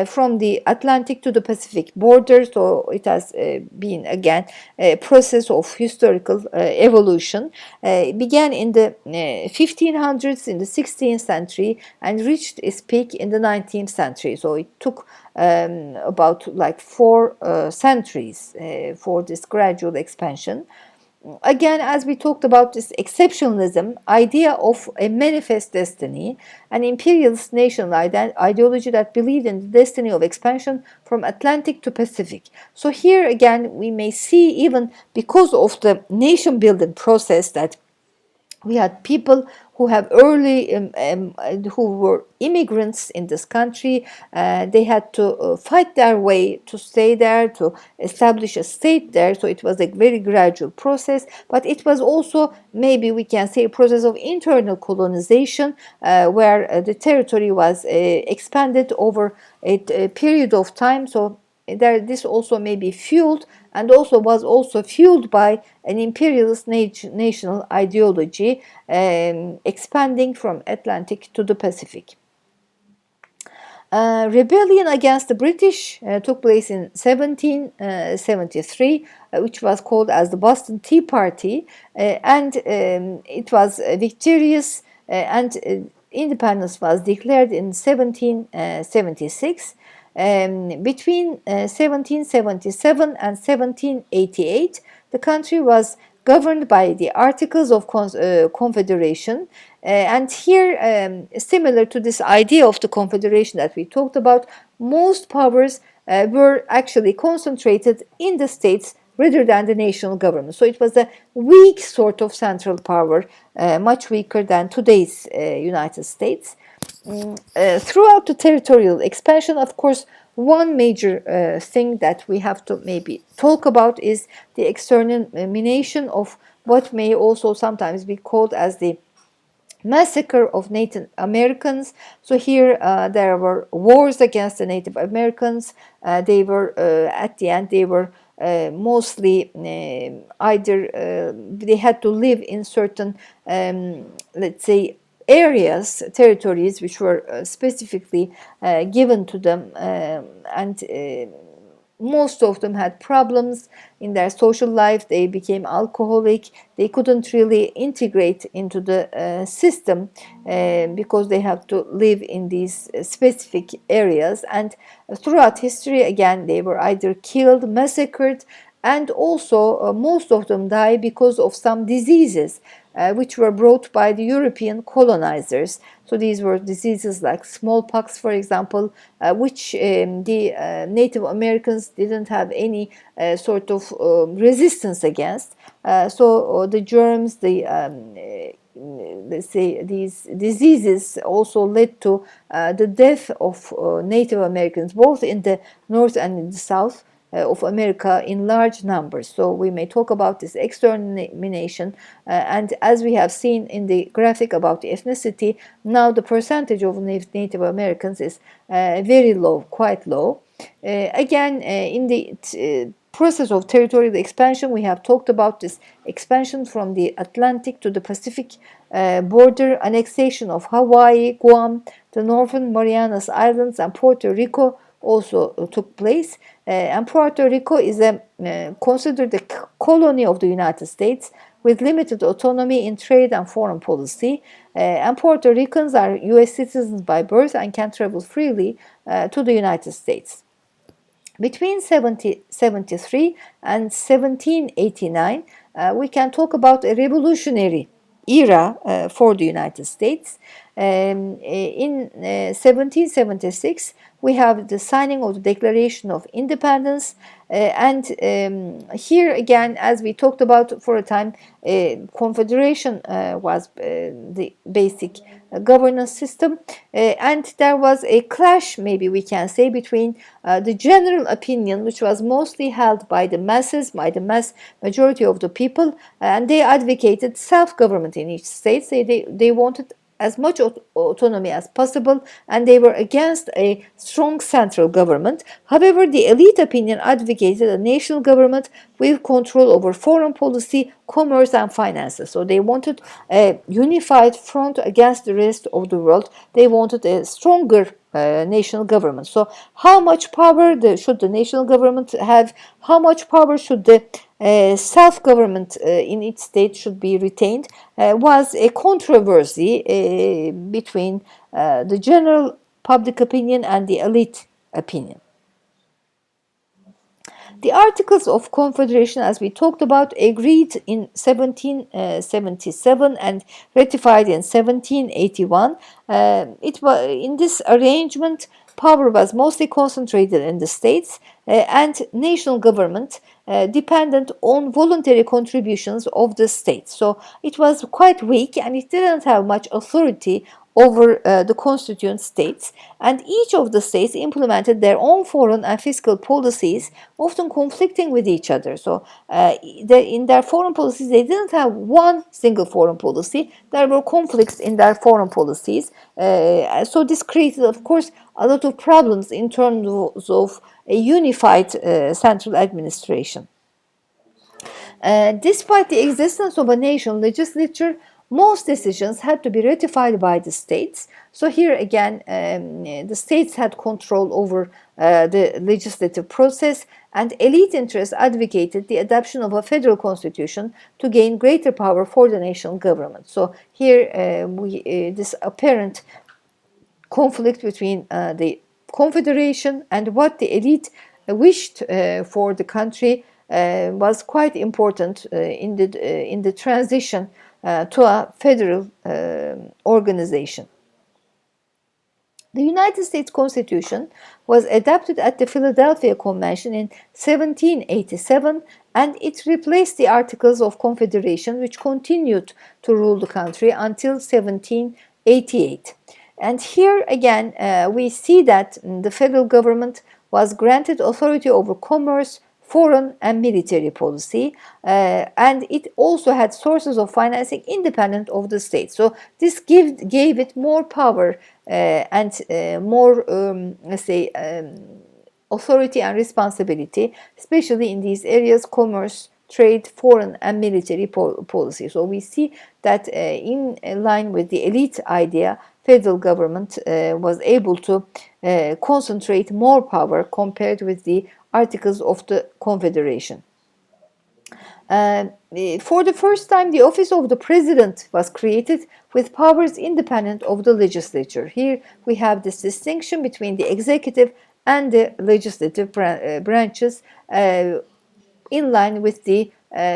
from the Atlantic to the Pacific border. So it has been again a process of historical evolution. It began in the 1500s, in the 16th century, and reached its peak in the 19th century. So it took about like 4 centuries for this gradual expansion. Again, as we talked about this exceptionalism, idea of a manifest destiny, an imperialist national ideology that believed in the destiny of expansion from Atlantic to Pacific. So here again, we may see, even because of the nation building process, that we had people who have who were immigrants in this country. They had to fight their way to stay there, to establish a state there. So it was a very gradual process, but it was also, maybe we can say, a process of internal colonization, where the territory was expanded over a period of time. So this also may be fueled, and also was also fueled by an imperialist national ideology expanding from Atlantic to the Pacific. Rebellion against the British took place in 1773, which was called as the Boston Tea Party, and it was victorious, and independence was declared in 1776. Between 1777 and 1788, the country was governed by the Articles of Confederation. And here, similar to this idea of the Confederation that we talked about, most powers were actually concentrated in the states rather than the national government. So it was a weak sort of central power, much weaker than today's United States. Throughout the territorial expansion, of course, one major thing that we have to maybe talk about is the extermination of what may also sometimes be called as the massacre of Native Americans. So here there were wars against the Native Americans. They were at the end they were mostly either they had to live in certain let's say areas, territories which were specifically given to them, and most of them had problems in their social life. They became alcoholic. They couldn't really integrate into the system because they have to live in these specific areas. And throughout history, again, they were either killed, massacred, and also most of them died because of some diseases which were brought by the European colonizers. So these were diseases like smallpox, for example, which the Native Americans didn't have any sort of resistance against. So the germs, let's say these diseases also led to the death of Native Americans, both in the north and in the south of America, in large numbers. So we may talk about this extermination, and as we have seen in the graphic about the ethnicity, now the percentage of Native Americans is very low, quite low. Again, in the process of territorial expansion, we have talked about this expansion from the Atlantic to the Pacific border, annexation of Hawaii, Guam, the Northern Marianas Islands, and Puerto Rico also took place. And Puerto Rico is considered a colony of the United States with limited autonomy in trade and foreign policy. And Puerto Ricans are U.S. citizens by birth and can travel freely to the United States. Between 1773 and 1789, we can talk about a revolutionary era for the United States. In 1776, we have the signing of the Declaration of Independence, and here again, as we talked about for a time, Confederation was the basic governance system, and there was a clash, maybe we can say, between the general opinion, which was mostly held by the masses, by the mass majority of the people, and they advocated self-government in each state. They wanted as much autonomy as possible, and they were against a strong central government. However, the elite opinion advocated a national government with control over foreign policy, commerce, and finances. So they wanted a unified front against the rest of the world. They wanted a stronger national government. So how much power should the national government have? How much power should the self-government in each state should be retained was a controversy between the general public opinion and the elite opinion. The Articles of Confederation, as we talked about, agreed in 1777 and ratified in 1781. In this arrangement, power was mostly concentrated in the states, and national government dependent on voluntary contributions of the states. So it was quite weak, and it didn't have much authority over the constituent states, and each of the states implemented their own foreign and fiscal policies, often conflicting with each other. So in their foreign policies, they didn't have one single foreign policy. There were conflicts in their foreign policies. So this created, of course, a lot of problems in terms of a unified central administration. Despite the existence of a national legislature, most decisions had to be ratified by the states. So here again, the states had control over the legislative process, and elite interests advocated the adoption of a federal constitution to gain greater power for the national government. So here this apparent conflict between the confederation and what the elite wished for the country was quite important in the transition to a federal organization. The United States Constitution was adopted at the Philadelphia Convention in 1787, and it replaced the Articles of Confederation, which continued to rule the country until 1788. And here again, we see that the federal government was granted authority over commerce, foreign and military policy, and it also had sources of financing independent of the state. So this gave it more power and more, authority and responsibility, especially in these areas: commerce, trade, foreign and military policy. So we see that in line with the elite idea, federal government was able to concentrate more power compared with the Articles of the Confederation. For the first time, the office of the president was created with powers independent of the legislature. Here we have this distinction between the executive and the legislative branches in line with the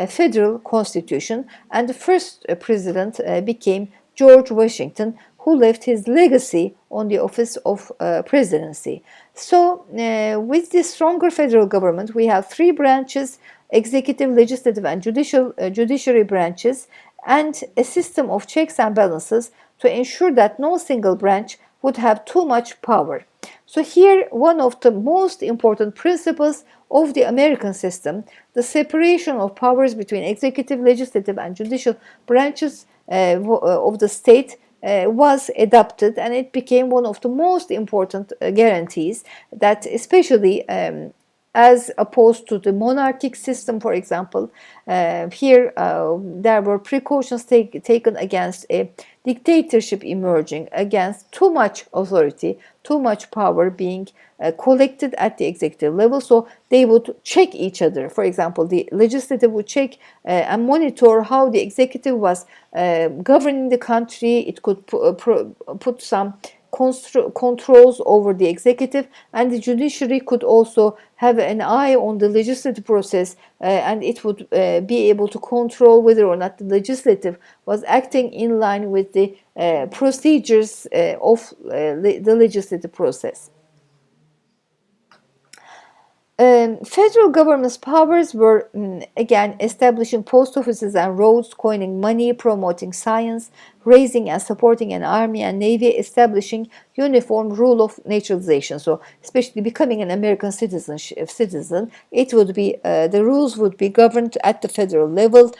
federal constitution, and the first president became George Washington, who left his legacy on the office of presidency. So with this stronger federal government, we have three branches: executive, legislative, and judiciary branches, and a system of checks and balances to ensure that no single branch would have too much power. So here, one of the most important principles of the American system, the separation of powers between executive, legislative, and judicial branches of the state was adopted, and it became one of the most important guarantees that, especially as opposed to the monarchic system, for example, here there were precautions taken against a dictatorship emerging, against too much authority, too much power being collected at the executive level. So they would check each other. For example, the legislative would check and monitor how the executive was governing the country. It could put some controls over the executive, and the judiciary could also have an eye on the legislative process, and it would be able to control whether or not the legislative was acting in line with the procedures of the legislative process. Federal government's powers were, again, establishing post offices and roads, coining money, promoting science, raising and supporting an army and navy, establishing uniform rule of naturalization. So, especially becoming an American citizen, it would be the rules would be governed at the federal level.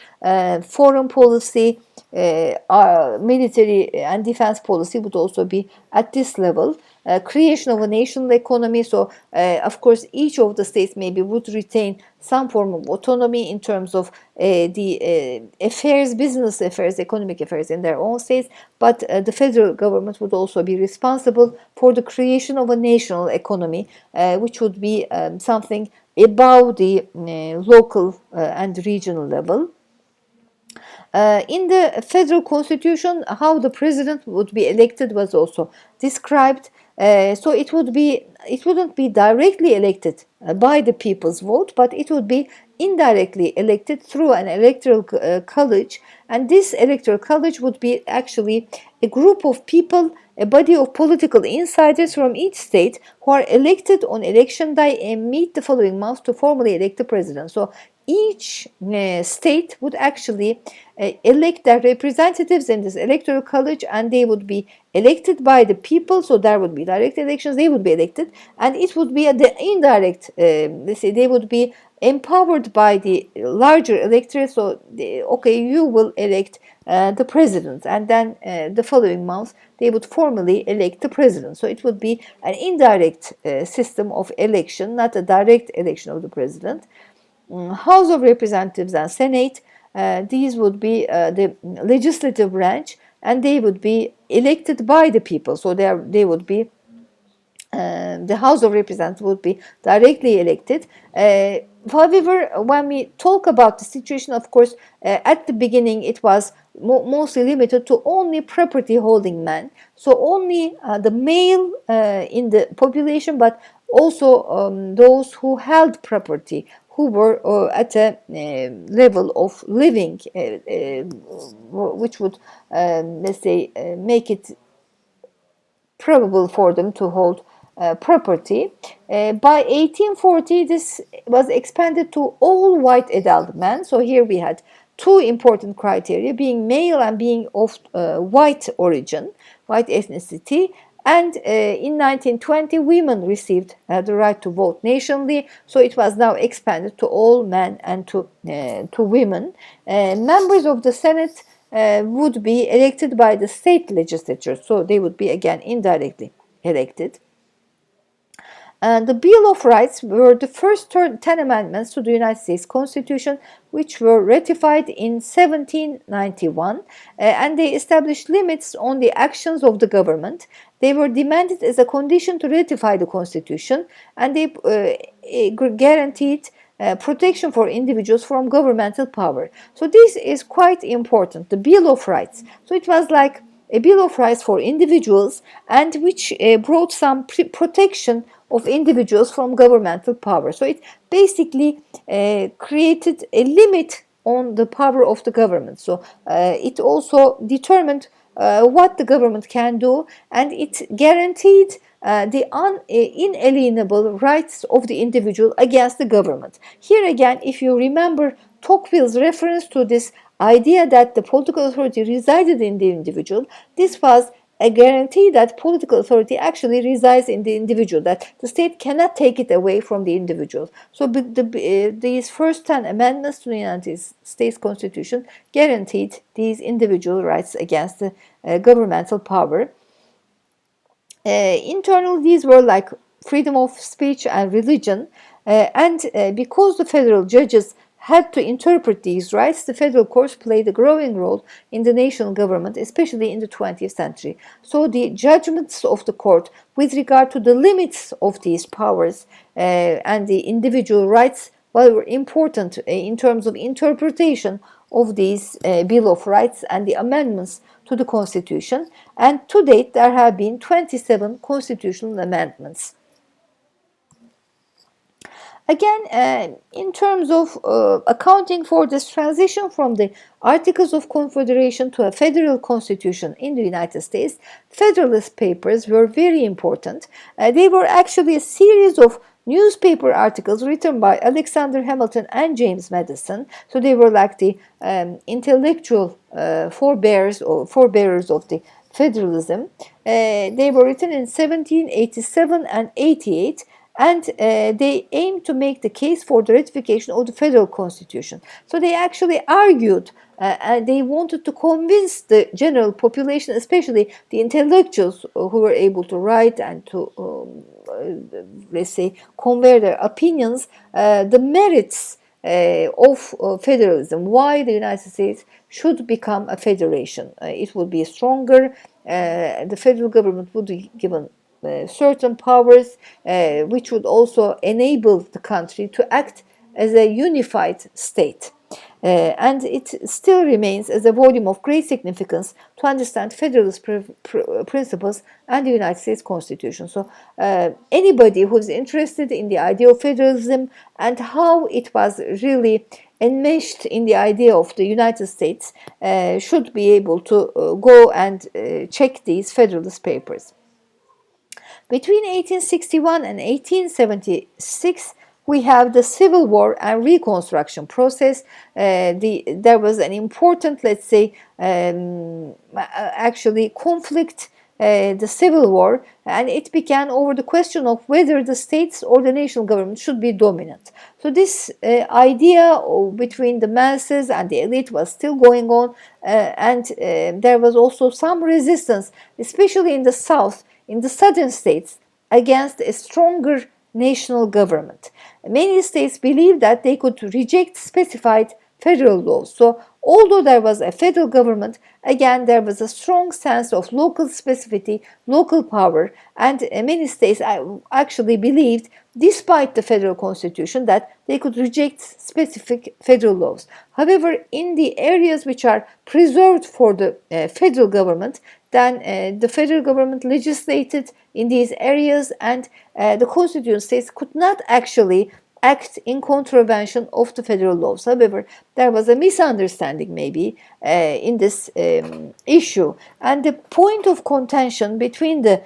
Foreign policy, military and defense policy would also be at this level. Creation of a national economy. So, of course, each of the states maybe would retain some form of autonomy in terms of the affairs, business affairs, economic affairs in their own states, but the federal government would also be responsible for the creation of a national economy, which would be something above the local and regional level. In the federal constitution, how the president would be elected was also described. So it wouldn't be directly elected by the people's vote, but it would be indirectly elected through an electoral college, and this electoral college would be actually a group of people, a body of political insiders from each state who are elected on election day and meet the following month to formally elect the president. So each state would actually elect their representatives in this electoral college, and they would be elected by the people. So there would be direct elections, they would be elected, and it would be the indirect, let's say, they would be empowered by the larger electorate. So okay, you will elect the president, and then the following month they would formally elect the president. So it would be an indirect system of election, not a direct election of the president. House of Representatives and Senate, these would be the legislative branch, and they would be elected by the people. So they would be the House of Representatives would be directly elected. However, when we talk about the situation, of course, at the beginning it was mostly limited to only property holding men. So only the male in the population, but also those who held property, who were at a level of living which would, let's say, make it probable for them to hold property. By 1840, this was expanded to all white adult men. So here we had two important criteria, being male and being of white origin, white ethnicity. And in 1920, women received the right to vote nationally. So it was now expanded to all men and to women. Members of the Senate would be elected by the state legislature. So they would be again indirectly elected. The Bill of Rights were the first 10 amendments to the United States Constitution, which were ratified in 1791, and they established limits on the actions of the government. They were demanded as a condition to ratify the Constitution, and they guaranteed protection for individuals from governmental power. So this is quite important, the Bill of Rights. So it was like a Bill of Rights for individuals, and which brought some protection of individuals from governmental power. So it basically created a limit on the power of the government. So it also determined what the government can do, and it guaranteed the inalienable rights of the individual against the government. Here again, if you remember Tocqueville's reference to this idea that the political authority resided in the individual, this was a guarantee that political authority actually resides in the individual, that the state cannot take it away from the individual. So these first 10 amendments to the United States Constitution guaranteed these individual rights against the governmental power. Internal, these were like freedom of speech and religion, and because the federal judges had to interpret these rights, the federal courts played a growing role in the national government, especially in the 20th century. So the judgments of the court with regard to the limits of these powers and the individual rights were important in terms of interpretation of these Bill of Rights and the amendments to the Constitution. And to date, there have been 27 constitutional amendments. Again, in terms of accounting for this transition from the Articles of Confederation to a federal constitution in the United States, Federalist Papers were very important. They were actually a series of newspaper articles written by Alexander Hamilton and James Madison. So they were like the intellectual forebearers of the federalism. They were written in 1787 and 88. And they aimed to make the case for the ratification of the federal constitution. So they actually argued, and they wanted to convince the general population, especially the intellectuals who were able to write and to, let's say, convey their opinions, the merits of federalism, why the United States should become a federation. It would be stronger, the federal government would be given certain powers which would also enable the country to act as a unified state. And it still remains as a volume of great significance to understand Federalist principles and the United States Constitution. So anybody who is interested in the idea of federalism and how it was really enmeshed in the idea of the United States should be able to go and check these Federalist Papers. Between 1861 and 1876, we have the Civil War and Reconstruction process. There was an important, let's say, actually conflict, the Civil War, and it began over the question of whether the states or the national government should be dominant. So this idea between the masses and the elite was still going on, and there was also some resistance, especially in the South, in the southern states, against a stronger national government. Many states believed that they could reject specified federal laws. So although there was a federal government, again there was a strong sense of local specificity, local power, and many states actually believed, despite the federal constitution, that they could reject specific federal laws. However, in the areas which are preserved for the federal government, then the federal government legislated in these areas, and the constituent states could not actually act in contravention of the federal laws. However, there was a misunderstanding maybe in this issue, and the point of contention between the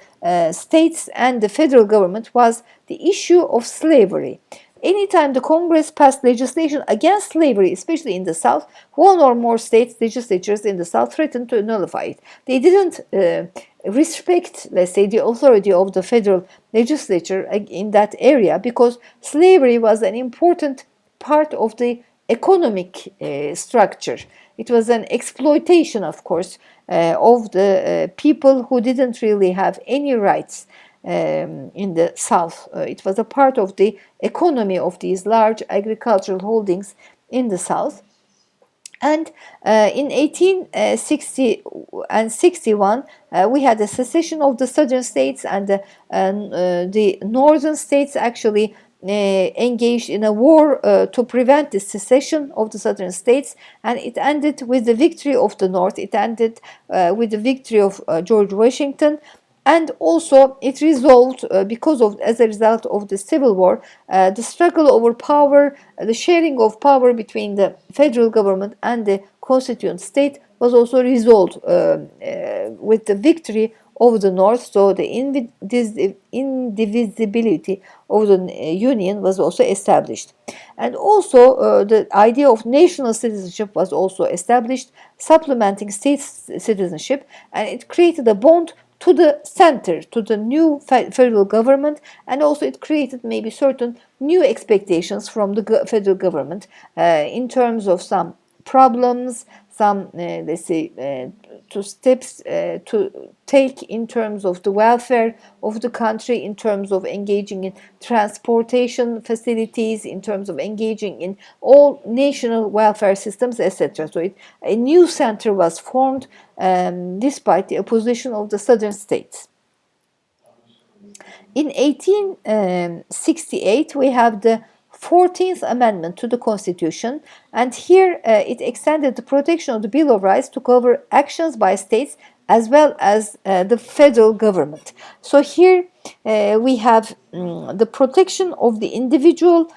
states and the federal government was the issue of slavery. Anytime the Congress passed legislation against slavery, especially in the South, one or more states' legislatures in the South threatened to nullify it. They didn't respect, let's say, the authority of the federal legislature in that area, because slavery was an important part of the economic structure. It was an exploitation, of course, of the people who didn't really have any rights in the South. It was a part of the economy of these large agricultural holdings in the South. And in 1860 and 61, we had a secession of the southern states, and the northern states actually engaged in a war to prevent the secession of the southern states, and it ended with the victory of the North. It ended with the victory of George Washington. And also it resolved, as a result of the Civil War, the struggle over power, the sharing of power between the federal government and the constituent state was also resolved with the victory of the North. So the indivisibility of the Union was also established. And also the idea of national citizenship was also established, supplementing state citizenship, and it created a bond to the center, to the new federal government, and also it created maybe certain new expectations from the federal government in terms of some problems, some, let's say, steps to take in terms of the welfare of the country, in terms of engaging in transportation facilities, in terms of engaging in all national welfare systems, etc. So a new center was formed despite the opposition of the southern states. In 1868, we have the 14th Amendment to the Constitution, and here it extended the protection of the Bill of Rights to cover actions by states as well as the federal government. So here we have the protection of the individual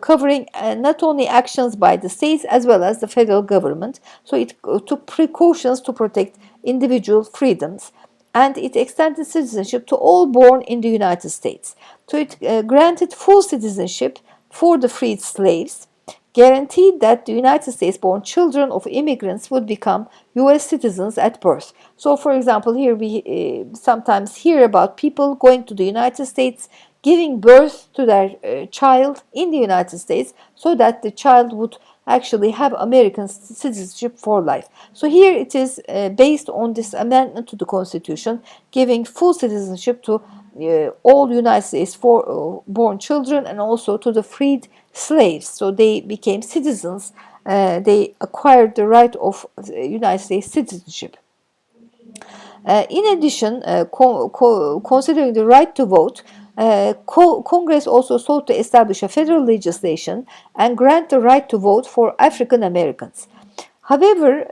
covering not only actions by the states as well as the federal government. So it took precautions to protect individual freedoms, and it extended citizenship to all born in the United States. So it granted full citizenship for the freed slaves, guaranteed that the United States-born children of immigrants would become U.S. citizens at birth. So, for example, here we sometimes hear about people going to the United States, giving birth to their child in the United States, so that the child would actually have American citizenship for life. So here it is based on this amendment to the Constitution, giving full citizenship to all United States born children, and also to the freed slaves. So they became citizens. They acquired the right of United States citizenship. In addition, considering the right to vote, Congress also sought to establish a federal legislation and grant the right to vote for African Americans. However,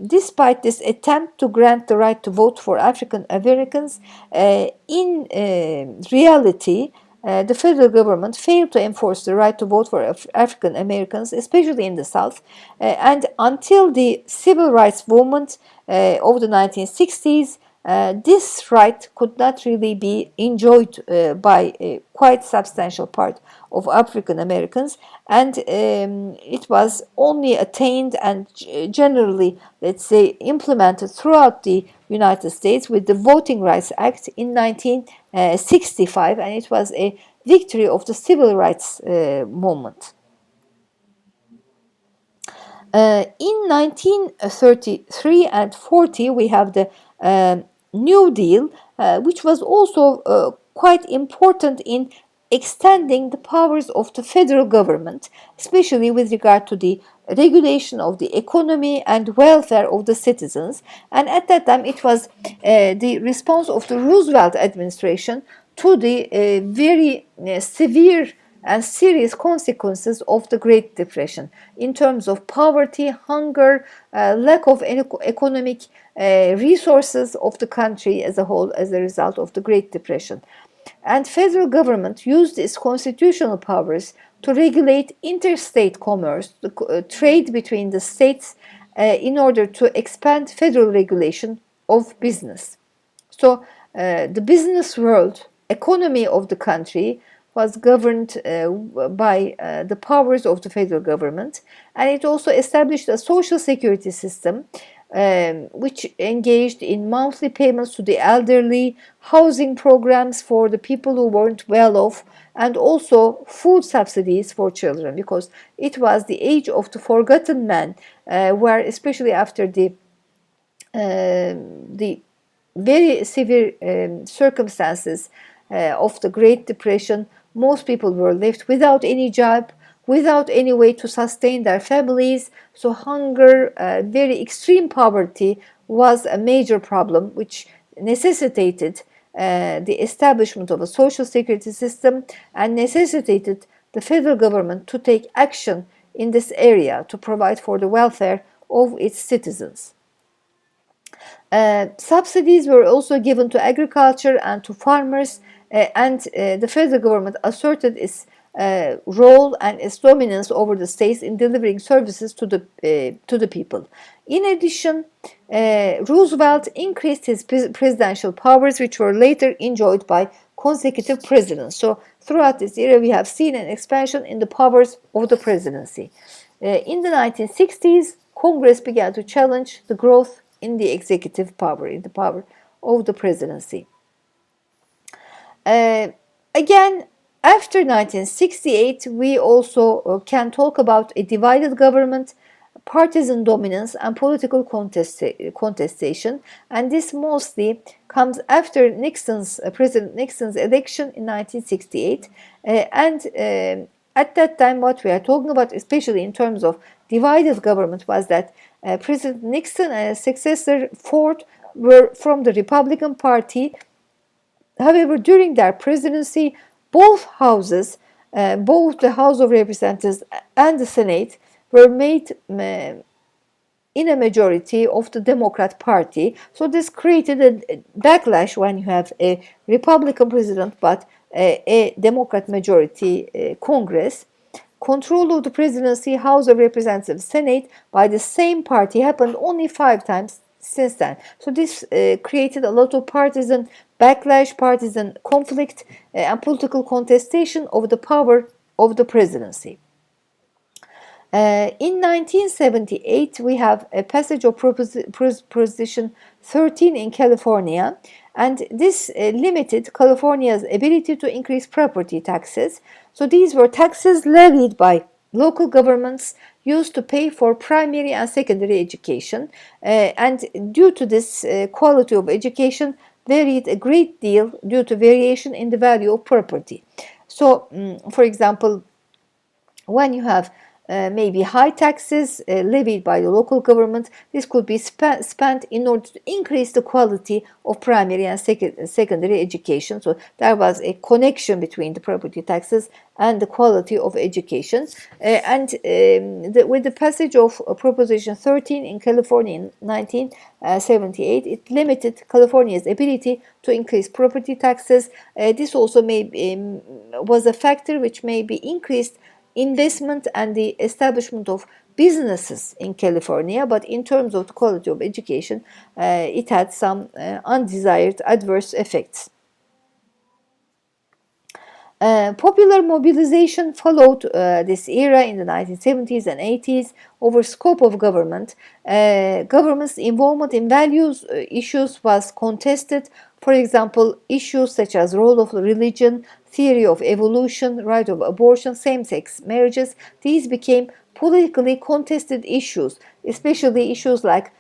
despite this attempt to grant the right to vote for African Americans, in reality, the federal government failed to enforce the right to vote for African Americans, especially in the South, and until the civil rights movement of the 1960s, this right could not really be enjoyed by a quite substantial part of African Americans, and it was only attained and generally, let's say, implemented throughout the United States with the Voting Rights Act in 1965, and it was a victory of the civil rights movement. In 1933 and 40, we have the New Deal, which was also quite important in extending the powers of the federal government, especially with regard to the regulation of the economy and welfare of the citizens. And at that time, it was the response of the Roosevelt administration to the very severe and serious consequences of the Great Depression in terms of poverty, hunger, lack of economic resources of the country as a whole as a result of the Great Depression. And federal government used its constitutional powers to regulate interstate commerce, the trade between the states, in order to expand federal regulation of business. So the business world, economy of the country was governed by the powers of the federal government, and it also established a social security system which engaged in monthly payments to the elderly, housing programs for the people who weren't well off, and also food subsidies for children, because it was the age of the forgotten man, where especially after the very severe circumstances of the Great Depression, most people were left without any job, without any way to sustain their families. So hunger, very extreme poverty was a major problem, which necessitated the establishment of a social security system and necessitated the federal government to take action in this area to provide for the welfare of its citizens. Subsidies were also given to agriculture and to farmers, and the federal government asserted its role and its dominance over the states in delivering services to the people. In addition, Roosevelt increased his presidential powers, which were later enjoyed by consecutive presidents. So throughout this era, we have seen an expansion in the powers of the presidency. In the 1960s, Congress began to challenge the growth in the executive power, in the power of the presidency. Again, after 1968, we also can talk about a divided government, partisan dominance, and political contestation, and this mostly comes after President Nixon's election in 1968, and at that time, what we are talking about, especially in terms of divided government, was that President Nixon and his successor Ford were from the Republican Party. However, during their presidency, both houses, both the House of Representatives and the Senate, were made in a majority of the Democrat Party. So this created a backlash when you have a Republican president but a Democrat majority Congress. Control of the presidency, House of Representatives, Senate by the same party happened only 5 times since then. So this created a lot of partisan backlash, partisan conflict, and political contestation over the power of the presidency. In 1978, we have a passage of Proposition 13 in California, and this limited California's ability to increase property taxes. So these were taxes levied by local governments used to pay for primary and secondary education, and due to this quality of education varied a great deal due to variation in the value of property. So, for example, when you have maybe high taxes levied by the local government, this could be spent in order to increase the quality of primary and secondary education. So there was a connection between the property taxes and the quality of education. With the passage of Proposition 13 in California in 1978, it limited California's ability to increase property taxes. This also was a factor which may be increased investment and the establishment of businesses in California, but in terms of the quality of education, it had some undesired adverse effects. Popular mobilization followed this era in the 1970s and 80s over scope of government. Government's involvement in values issues was contested. For example, issues such as role of religion, theory of evolution, right of abortion, same-sex marriages, these became politically contested issues, especially issues like,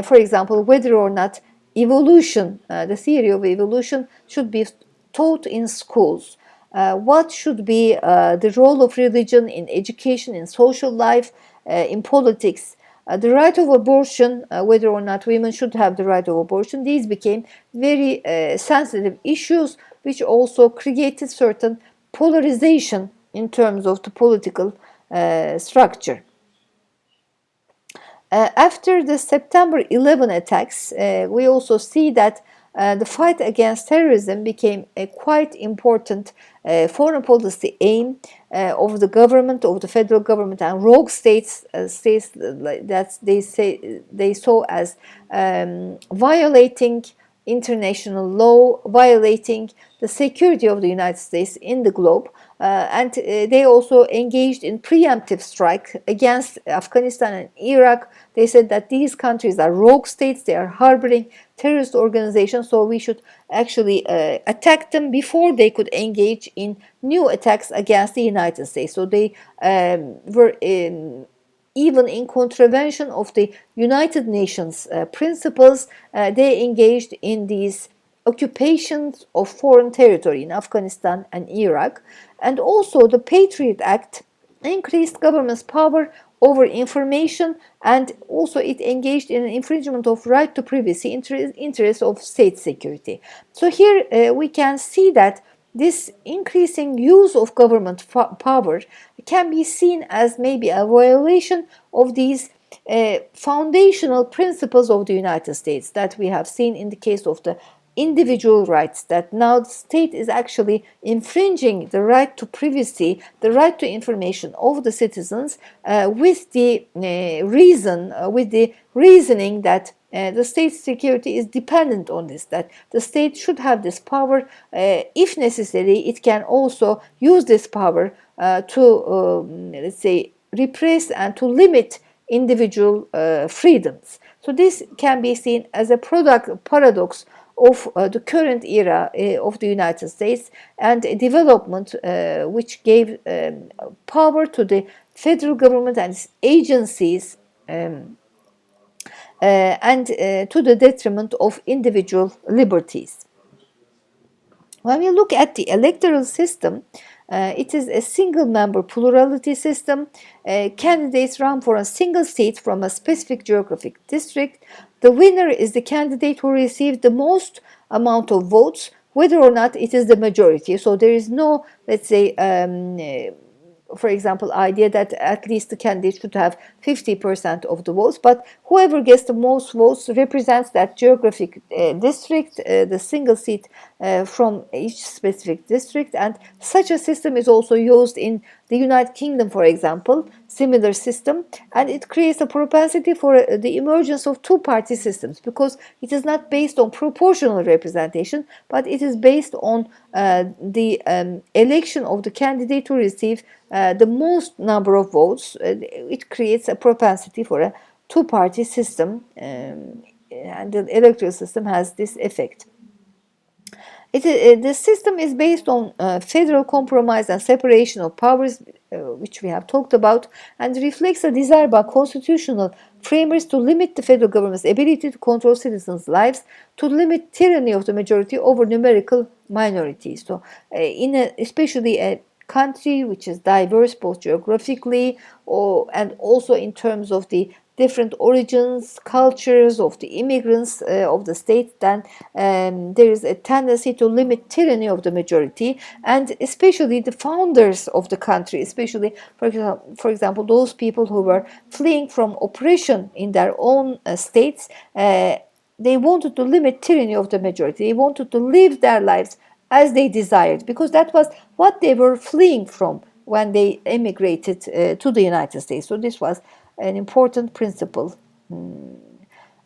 for example, whether or not evolution, the theory of evolution, should be taught in schools. What should be the role of religion in education, in social life, in politics, the right of abortion, whether or not women should have the right of abortion. These became very sensitive issues, which also created certain polarization in terms of the political structure. After the September 11 attacks, we also see that the fight against terrorism became a quite important foreign policy aim of the government, of the federal government, and rogue states, states that they saw as violating international law, violating the security of the United States in the globe. And they also engaged in preemptive strike against Afghanistan and Iraq. They said that these countries are rogue states, they are harboring terrorist organizations, so we should actually attack them before they could engage in new attacks against the United States. So they were even in contravention of the United Nations principles, they engaged in these occupations of foreign territory in Afghanistan and Iraq. And also the Patriot Act increased government's power over information, and also it engaged in an infringement of right to privacy, interest of state security. So here we can see that this increasing use of government power can be seen as maybe a violation of these foundational principles of the United States that we have seen in the case of the individual rights, that now the state is actually infringing the right to privacy, the right to information of the citizens with the reasoning that the state's security is dependent on this, that the state should have this power. If necessary, it can also use this power to, let's say, repress and to limit individual freedoms. So this can be seen as a paradox of the current era of the United States, and a development which gave power to the federal government and its agencies and to the detriment of individual liberties. When we look at the electoral system, it is a single-member plurality system. Candidates run for a single seat from a specific geographic district. The winner is the candidate who receives the most amount of votes, whether or not it is the majority. So there is no, let's say, for example, idea that at least the candidate should have 50% of the votes, but whoever gets the most votes represents that geographic district, the single seat from each specific district. And such a system is also used in the United Kingdom, for example, similar system, and it creates a propensity for the emergence of two-party systems, because it is not based on proportional representation, but it is based on the election of the candidate to receive the most number of votes. It creates a propensity for a two-party system, and the electoral system has this effect. The system is based on federal compromise and separation of powers, which we have talked about, and reflects a desire by constitutional framers to limit the federal government's ability to control citizens' lives, to limit tyranny of the majority over numerical minorities. So, especially a country which is diverse both geographically and also in terms of the different origins, cultures of the immigrants of the state, then there is a tendency to limit tyranny of the majority, and especially the founders of the country, especially, for example, those people who were fleeing from oppression in their own states, they wanted to limit tyranny of the majority. They wanted to live their lives as they desired, because that was what they were fleeing from when they emigrated to the United States. So this was an important principle.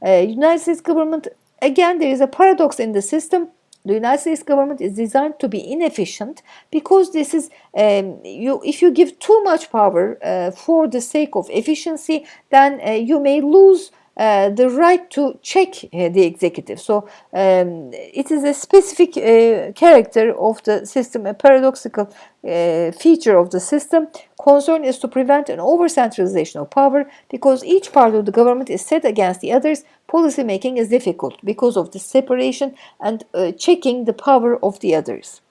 United States government, again, there is a paradox in the system. The United States government is designed to be inefficient because this is if you give too much power for the sake of efficiency, then you may lose the right to check the executive. So it is a specific character of the system, a paradoxical feature of the system. Concern is to prevent an over-centralization of power because each part of the government is set against the others. Policy making is difficult because of the separation and checking the power of the others.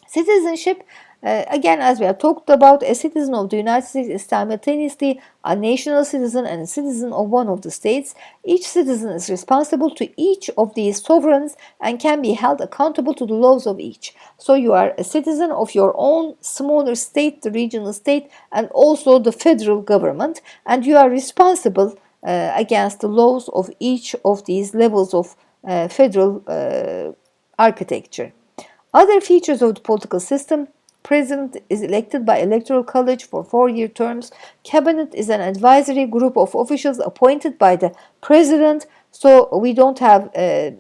Citizenship, again, as we have talked about, a citizen of the United States is simultaneously a national citizen and a citizen of one of the states. Each citizen is responsible to each of these sovereigns and can be held accountable to the laws of each. So you are a citizen of your own smaller state, the regional state, and also the federal government, and you are responsible against the laws of each of these levels of federal architecture. Other features of the political system: President is elected by electoral college for 4-year terms. Cabinet is an advisory group of officials appointed by the president. So we don't have,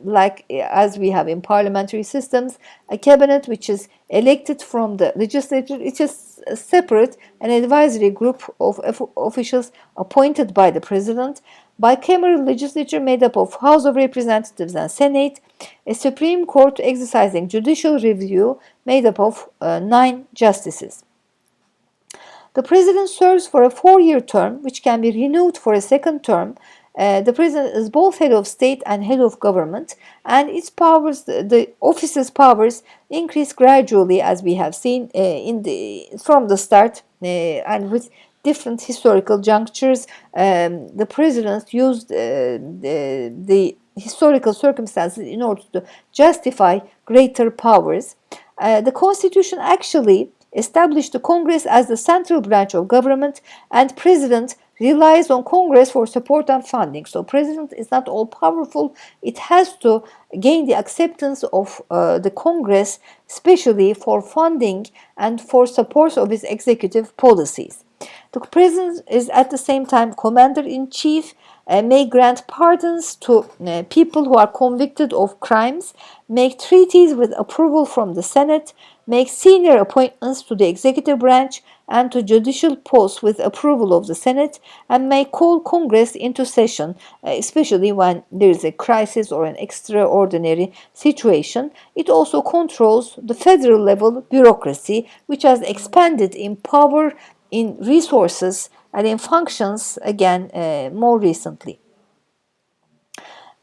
like as we have in parliamentary systems, a cabinet which is elected from the legislature. It is separate, an advisory group of officials appointed by the president. Bicameral legislature made up of House of Representatives and Senate. A Supreme Court exercising judicial review made up of 9 justices. The president serves for a 4-year term, which can be renewed for a second term. The president is both head of state and head of government, and its powers, the office's powers, increase gradually, as we have seen from the start, and with different historical junctures. The president used the historical circumstances in order to justify greater powers. The Constitution actually established the Congress as the central branch of government, and president relies on Congress for support and funding. So president is not all powerful. It has to gain the acceptance of the Congress, especially for funding and for support of its executive policies. The president is at the same time commander-in-chief, may grant pardons to people who are convicted of crimes, make treaties with approval from the Senate, make senior appointments to the executive branch and to judicial posts with approval of the Senate, and may call Congress into session, especially when there is a crisis or an extraordinary situation. It also controls the federal level bureaucracy, which has expanded in power, in resources, and in functions again more recently.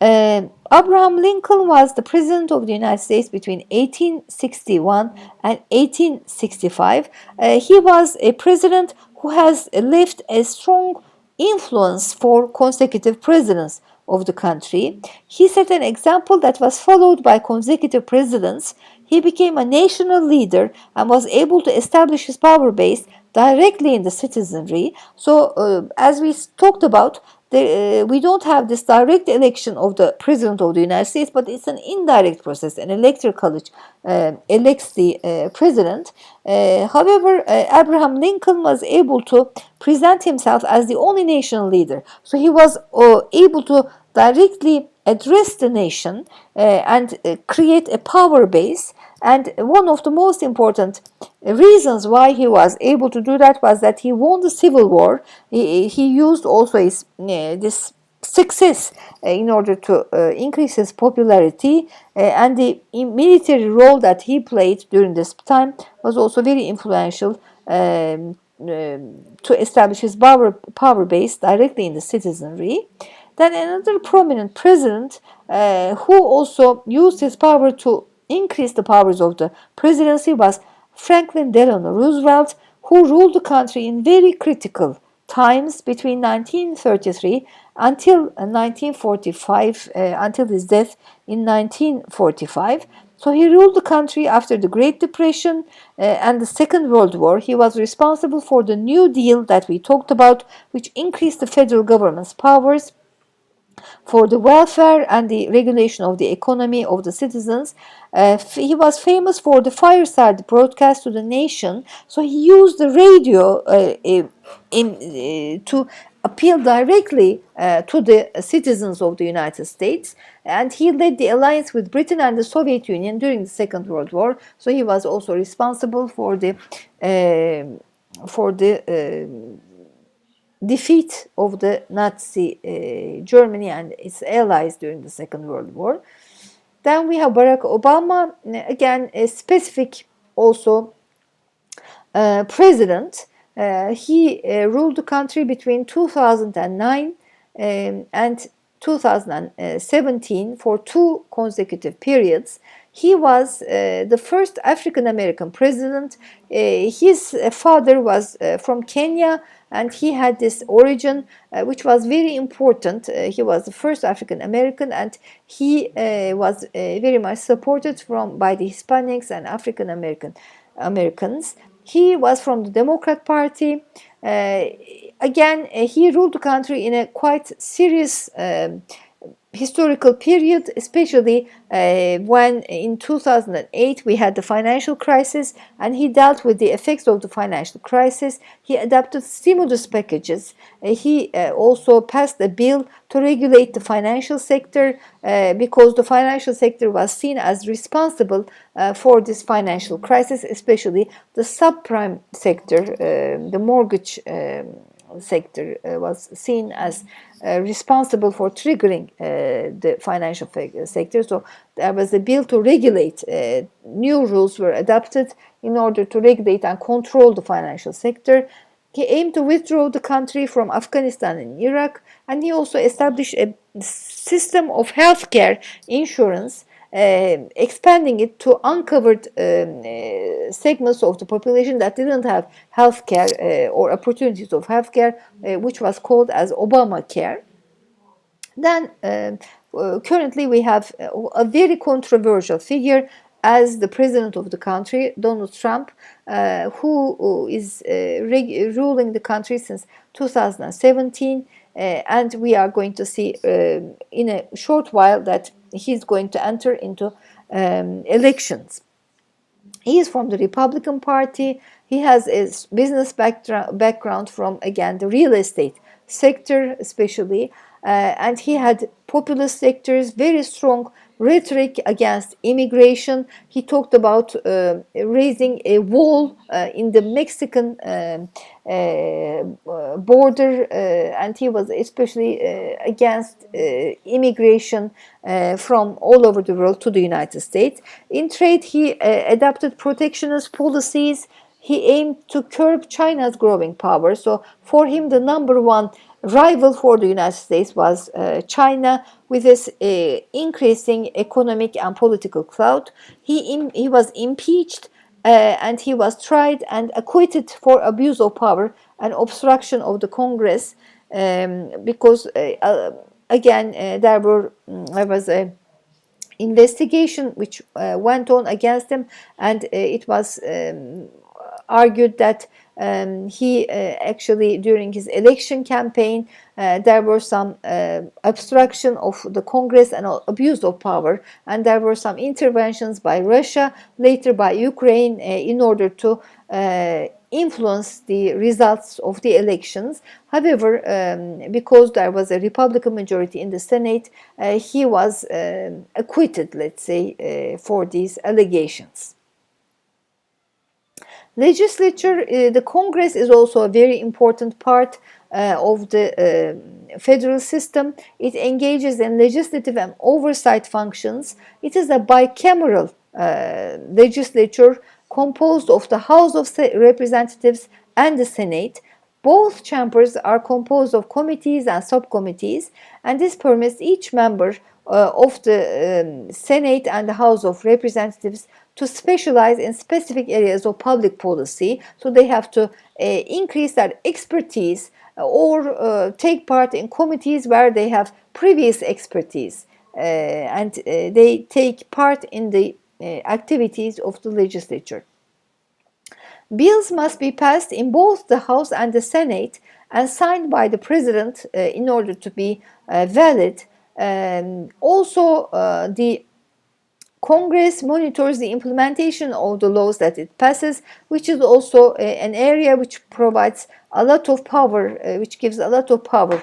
Abraham Lincoln was the president of the United States between 1861 and 1865. He was a president who has left a strong influence for consecutive presidents of the country. He set an example that was followed by consecutive presidents. He became a national leader and was able to establish his power base directly in the citizenry. So, as we talked about, we don't have this direct election of the president of the United States, but it's an indirect process. An electoral college elects the president. However, Abraham Lincoln was able to present himself as the only national leader. So he was able to directly address the nation and create a power base. And one of the most important reasons why he was able to do that was that he won the Civil War. He used also this success in order to increase his popularity, and the military role that he played during this time was also very influential to establish his power base directly in the citizenry. Then another prominent president who also used his power to increase the powers of the presidency was Franklin Delano Roosevelt, who ruled the country in very critical times between 1933 until 1945, until his death in 1945. So he ruled the country after the Great Depression and the Second World War. He was responsible for the New Deal that we talked about, which increased the federal government's powers for the welfare and the regulation of the economy of the citizens. He was famous for the fireside broadcast to the nation. So he used the radio to appeal directly to the citizens of the United States, and he led the alliance with Britain and the Soviet Union during the Second World War. So he was also responsible for the defeat of the Nazi Germany and its allies during the Second World War. Then we have Barack Obama, again a specific also president. He ruled the country between 2009 and 2017 for 2 consecutive periods. He was the first African American president. His father was from Kenya, and he had this origin which was very important. He was the first African American, and he was very much supported by the Hispanics and African Americans. He was from the Democrat Party. Again, he ruled the country in a quite serious historical period, especially when in 2008 we had the financial crisis, and he dealt with the effects of the financial crisis. He adopted stimulus packages. He also passed a bill to regulate the financial sector because the financial sector was seen as responsible for this financial crisis, especially the subprime sector, the mortgage sector was seen as responsible for triggering the financial sector. So there was a bill to regulate. New rules were adopted in order to regulate and control the financial sector. He aimed to withdraw the country from Afghanistan and Iraq, and he also established a system of healthcare insurance, expanding it to uncovered segments of the population that didn't have healthcare or opportunities of healthcare, which was called as Obamacare. Then currently we have a very controversial figure as the president of the country, Donald Trump, who is ruling the country since 2017, and we are going to see in a short while that he's going to enter into elections. He is from the Republican Party. He has a business background from, again, the real estate sector especially, and he had populist sectors, very strong rhetoric against immigration. He talked about raising a wall in the Mexican border, and he was especially against immigration from all over the world to the United States. In trade, he adopted protectionist policies. He aimed to curb China's growing power. So for him, the number one rival for the United States was China, with its increasing economic and political clout. He was impeached and he was tried and acquitted for abuse of power and obstruction of the Congress because, again, there was a investigation which went on against him, and it was argued that he actually, during his election campaign, there were some obstruction of the Congress and abuse of power, and there were some interventions by Russia, later by Ukraine, in order to influence the results of the elections. However, because there was a Republican majority in the Senate, he was acquitted, let's say, for these allegations. Legislature, the Congress is also a very important part of the federal system. It engages in legislative and oversight functions. It is a bicameral legislature composed of the House of Representatives and the Senate. Both chambers are composed of committees and subcommittees, and this permits each member of the Senate and the House of Representatives to specialize in specific areas of public policy. So they have to increase their expertise or take part in committees where they have previous expertise, and they take part in the activities of the legislature. Bills must be passed in both the House and the Senate and signed by the President in order to be valid. Also, the Congress monitors the implementation of the laws that it passes, which is also an area which provides a lot of power, which gives a lot of power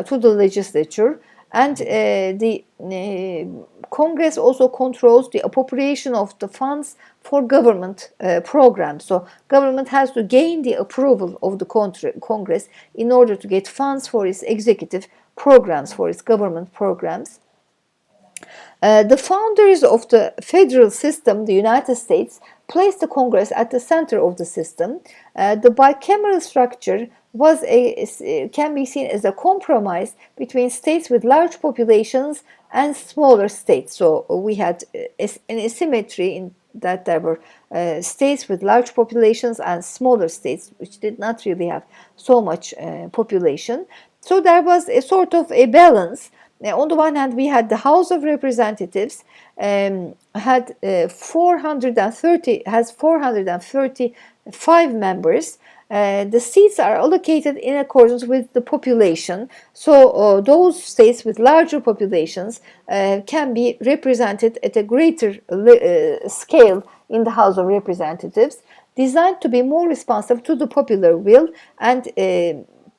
to the legislature. And the Congress also controls the appropriation of the funds for government programs. So government has to gain the approval of the Congress in order to get funds for its executive programs, for its government programs. The founders of the federal system, the United States, placed the Congress at the center of the system. The bicameral structure can be seen as a compromise between states with large populations and smaller states. So we had an asymmetry in that there were states with large populations and smaller states which did not really have so much population. So there was a sort of a balance. On the one hand, we had the House of Representatives has 435 members. The seats are allocated in accordance with the population. So those states with larger populations can be represented at a greater scale in the House of Representatives, designed to be more responsive to the popular will and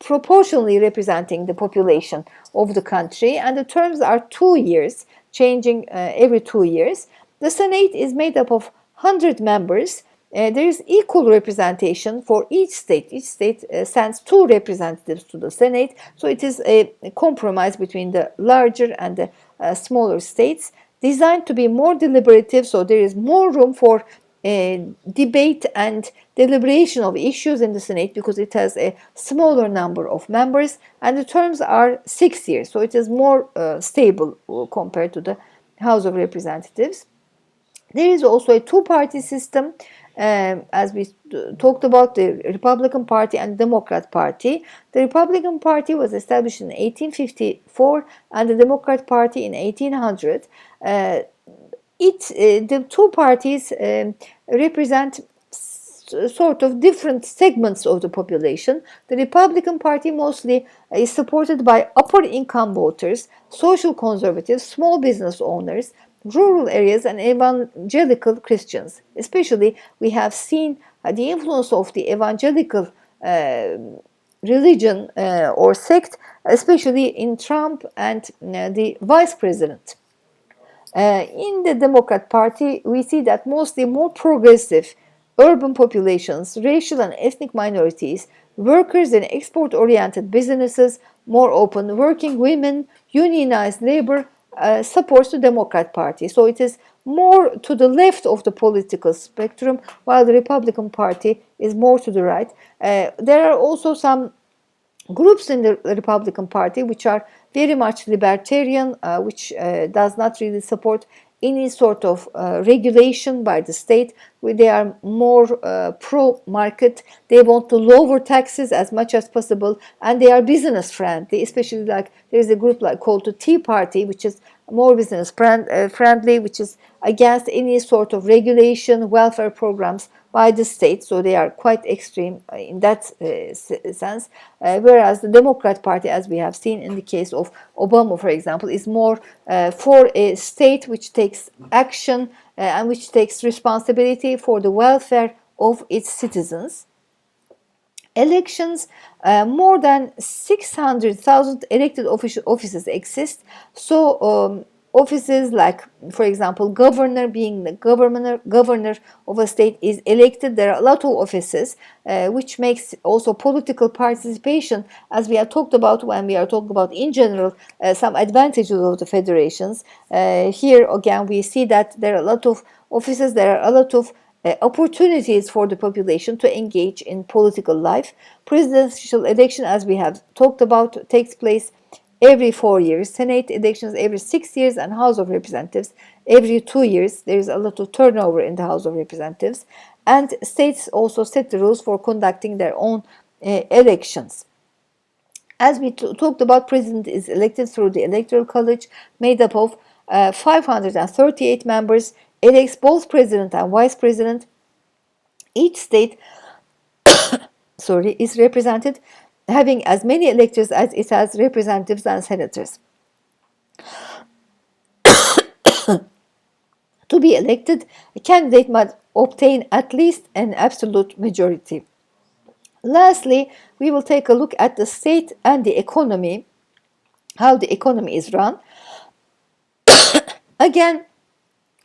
proportionally representing the population of the country. And the terms are 2 years, changing every 2 years. The Senate is made up of 100 members. There is equal representation for each state. Each state sends 2 representatives to the Senate. So it is a compromise between the larger and the smaller states, designed to be more deliberative. So there is more room for debate and deliberation of issues in the Senate because it has a smaller number of members, and the terms are 6 years. So it is more stable compared to the House of Representatives. There is also a two-party system, as we talked about, the Republican Party and Democrat Party. The Republican Party was established in 1854 and the Democrat Party in 1800. The two parties represent sort of different segments of the population. The Republican Party mostly is supported by upper income voters, social conservatives, small business owners, rural areas, and evangelical Christians. Especially, we have seen the influence of the evangelical religion or sect, especially in Trump and the vice president. In the Democrat Party, we see that mostly more progressive urban populations, racial and ethnic minorities, workers and export-oriented businesses, more open working women, unionized labor supports the Democrat Party. So it is more to the left of the political spectrum, while the Republican Party is more to the right. There are also some groups in the Republican Party which are very much libertarian, which does not really support any sort of regulation by the state. They are more pro-market. They want to lower taxes as much as possible, and they are business friendly. Especially, like there is a group called the Tea Party, which is more business friendly, which is against any sort of regulation, welfare programs by the state. So they are quite extreme in that sense. Whereas the Democrat Party, as we have seen in the case of Obama, for example, is more for a state which takes action and which takes responsibility for the welfare of its citizens. Elections, more than 600,000 elected offices exist. So offices like, for example, governor, being the governor of a state is elected. There are a lot of offices, which makes also political participation, as we have talked about when we are talking about in general some advantages of the federations. Here again we see that there are a lot of offices, there are a lot of opportunities for the population to engage in political life. Presidential election, as we have talked about, takes place every 4 years. Senate elections every 6 years, and House of Representatives every 2 years. There is a lot of turnover in the House of Representatives. And states also set the rules for conducting their own elections. As we talked about, president is elected through the Electoral College, made up of 538 members, elects both president and vice president. Each state is represented having as many electors as it has representatives and senators. To be elected, a candidate must obtain at least an absolute majority. Lastly, we will take a look at the state and the economy, how the economy is run. Again,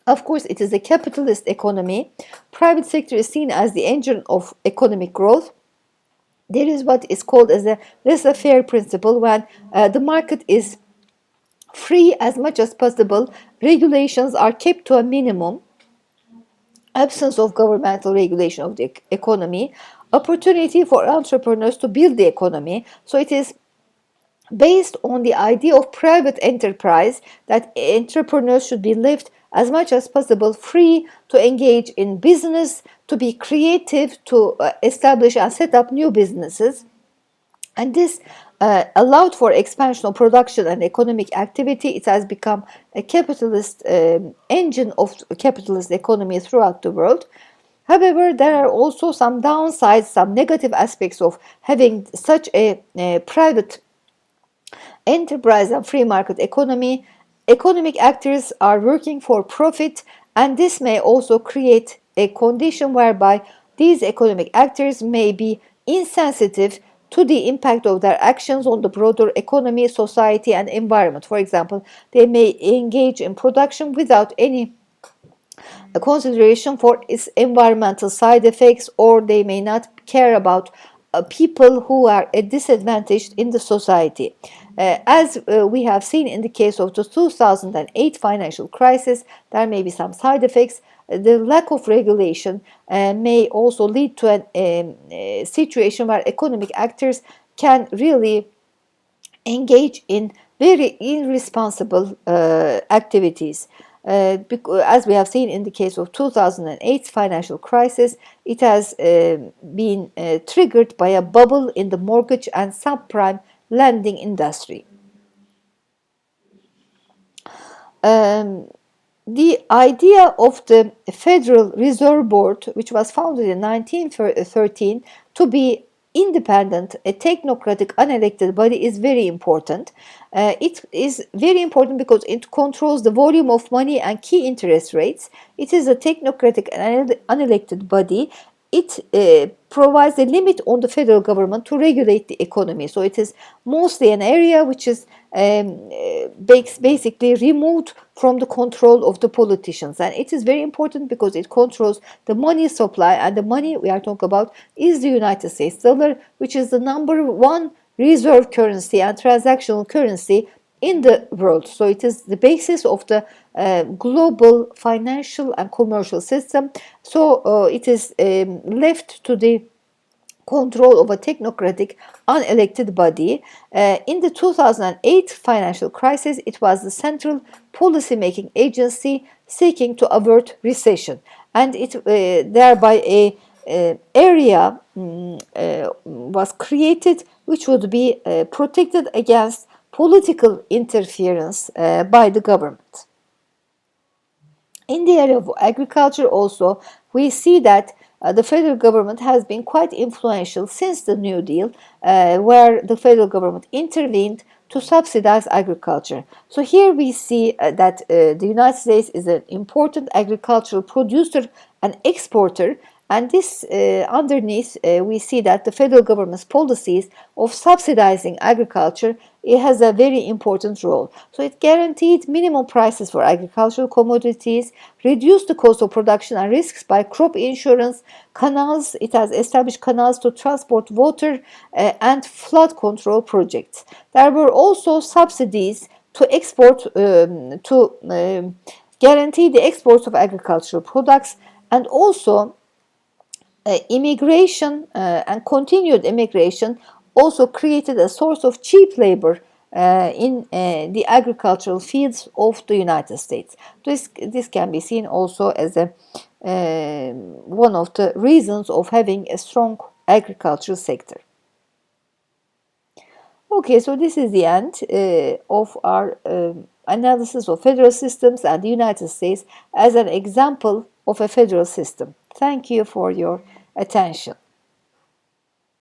of course, it is a capitalist economy. Private sector is seen as the engine of economic growth. There is what is called as a laissez-faire principle, when the market is free as much as possible. Regulations are kept to a minimum. Absence of governmental regulation of the economy. Opportunity for entrepreneurs to build the economy. So it is based on the idea of private enterprise, that entrepreneurs should be left as much as possible free to engage in business, to be creative, to establish and set up new businesses. And this allowed for expansion of production and economic activity. It has become a capitalist engine of capitalist economy throughout the world. However, there are also some downsides, some negative aspects of having such a private enterprise and free market economy. Economic actors are working for profit, and this may also create a condition whereby these economic actors may be insensitive to the impact of their actions on the broader economy, society, and environment. For example, they may engage in production without any consideration for its environmental side effects, or they may not care about people who are disadvantaged in the society. As we have seen in the case of the 2008 financial crisis, there may be some side effects. The lack of regulation may also lead to a situation where economic actors can really engage in very irresponsible activities. As we have seen in the case of 2008 financial crisis, it has been triggered by a bubble in the mortgage and subprime lending industry. The idea of the Federal Reserve Board, which was founded in 1913 to be independent, a technocratic, unelected body, is very important. It is very important because it controls the volume of money and key interest rates. It is a technocratic and unelected body. It provides a limit on the federal government to regulate the economy. So it is mostly an area which is basically removed from the control of the politicians. And it is very important because it controls the money supply, and the money we are talking about is the United States dollar, which is the #1 reserve currency and transactional currency in the world. So it is the basis of the global financial and commercial system. So it is left to the control of a technocratic, unelected body. In the 2008 financial crisis, it was the central policy-making agency seeking to avert recession, and it thereby a area was created which would be protected against political interference by the government. In the area of agriculture also, we see that the federal government has been quite influential since the New Deal, where the federal government intervened to subsidize agriculture. So here we see that the United States is an important agricultural producer and exporter, and this underneath we see that the federal government's policies of subsidizing agriculture, it has a very important role. So it guaranteed minimum prices for agricultural commodities, reduced the cost of production and risks by crop insurance, canals. It has established canals to transport water and flood control projects. There were also subsidies to export to guarantee the exports of agricultural products, and also immigration and continued immigration also created a source of cheap labor in the agricultural fields of the United States. This can be seen also as one of the reasons of having a strong agricultural sector. Okay, so this is the end of our analysis of federal systems and the United States as an example of a federal system. Thank you for your attention.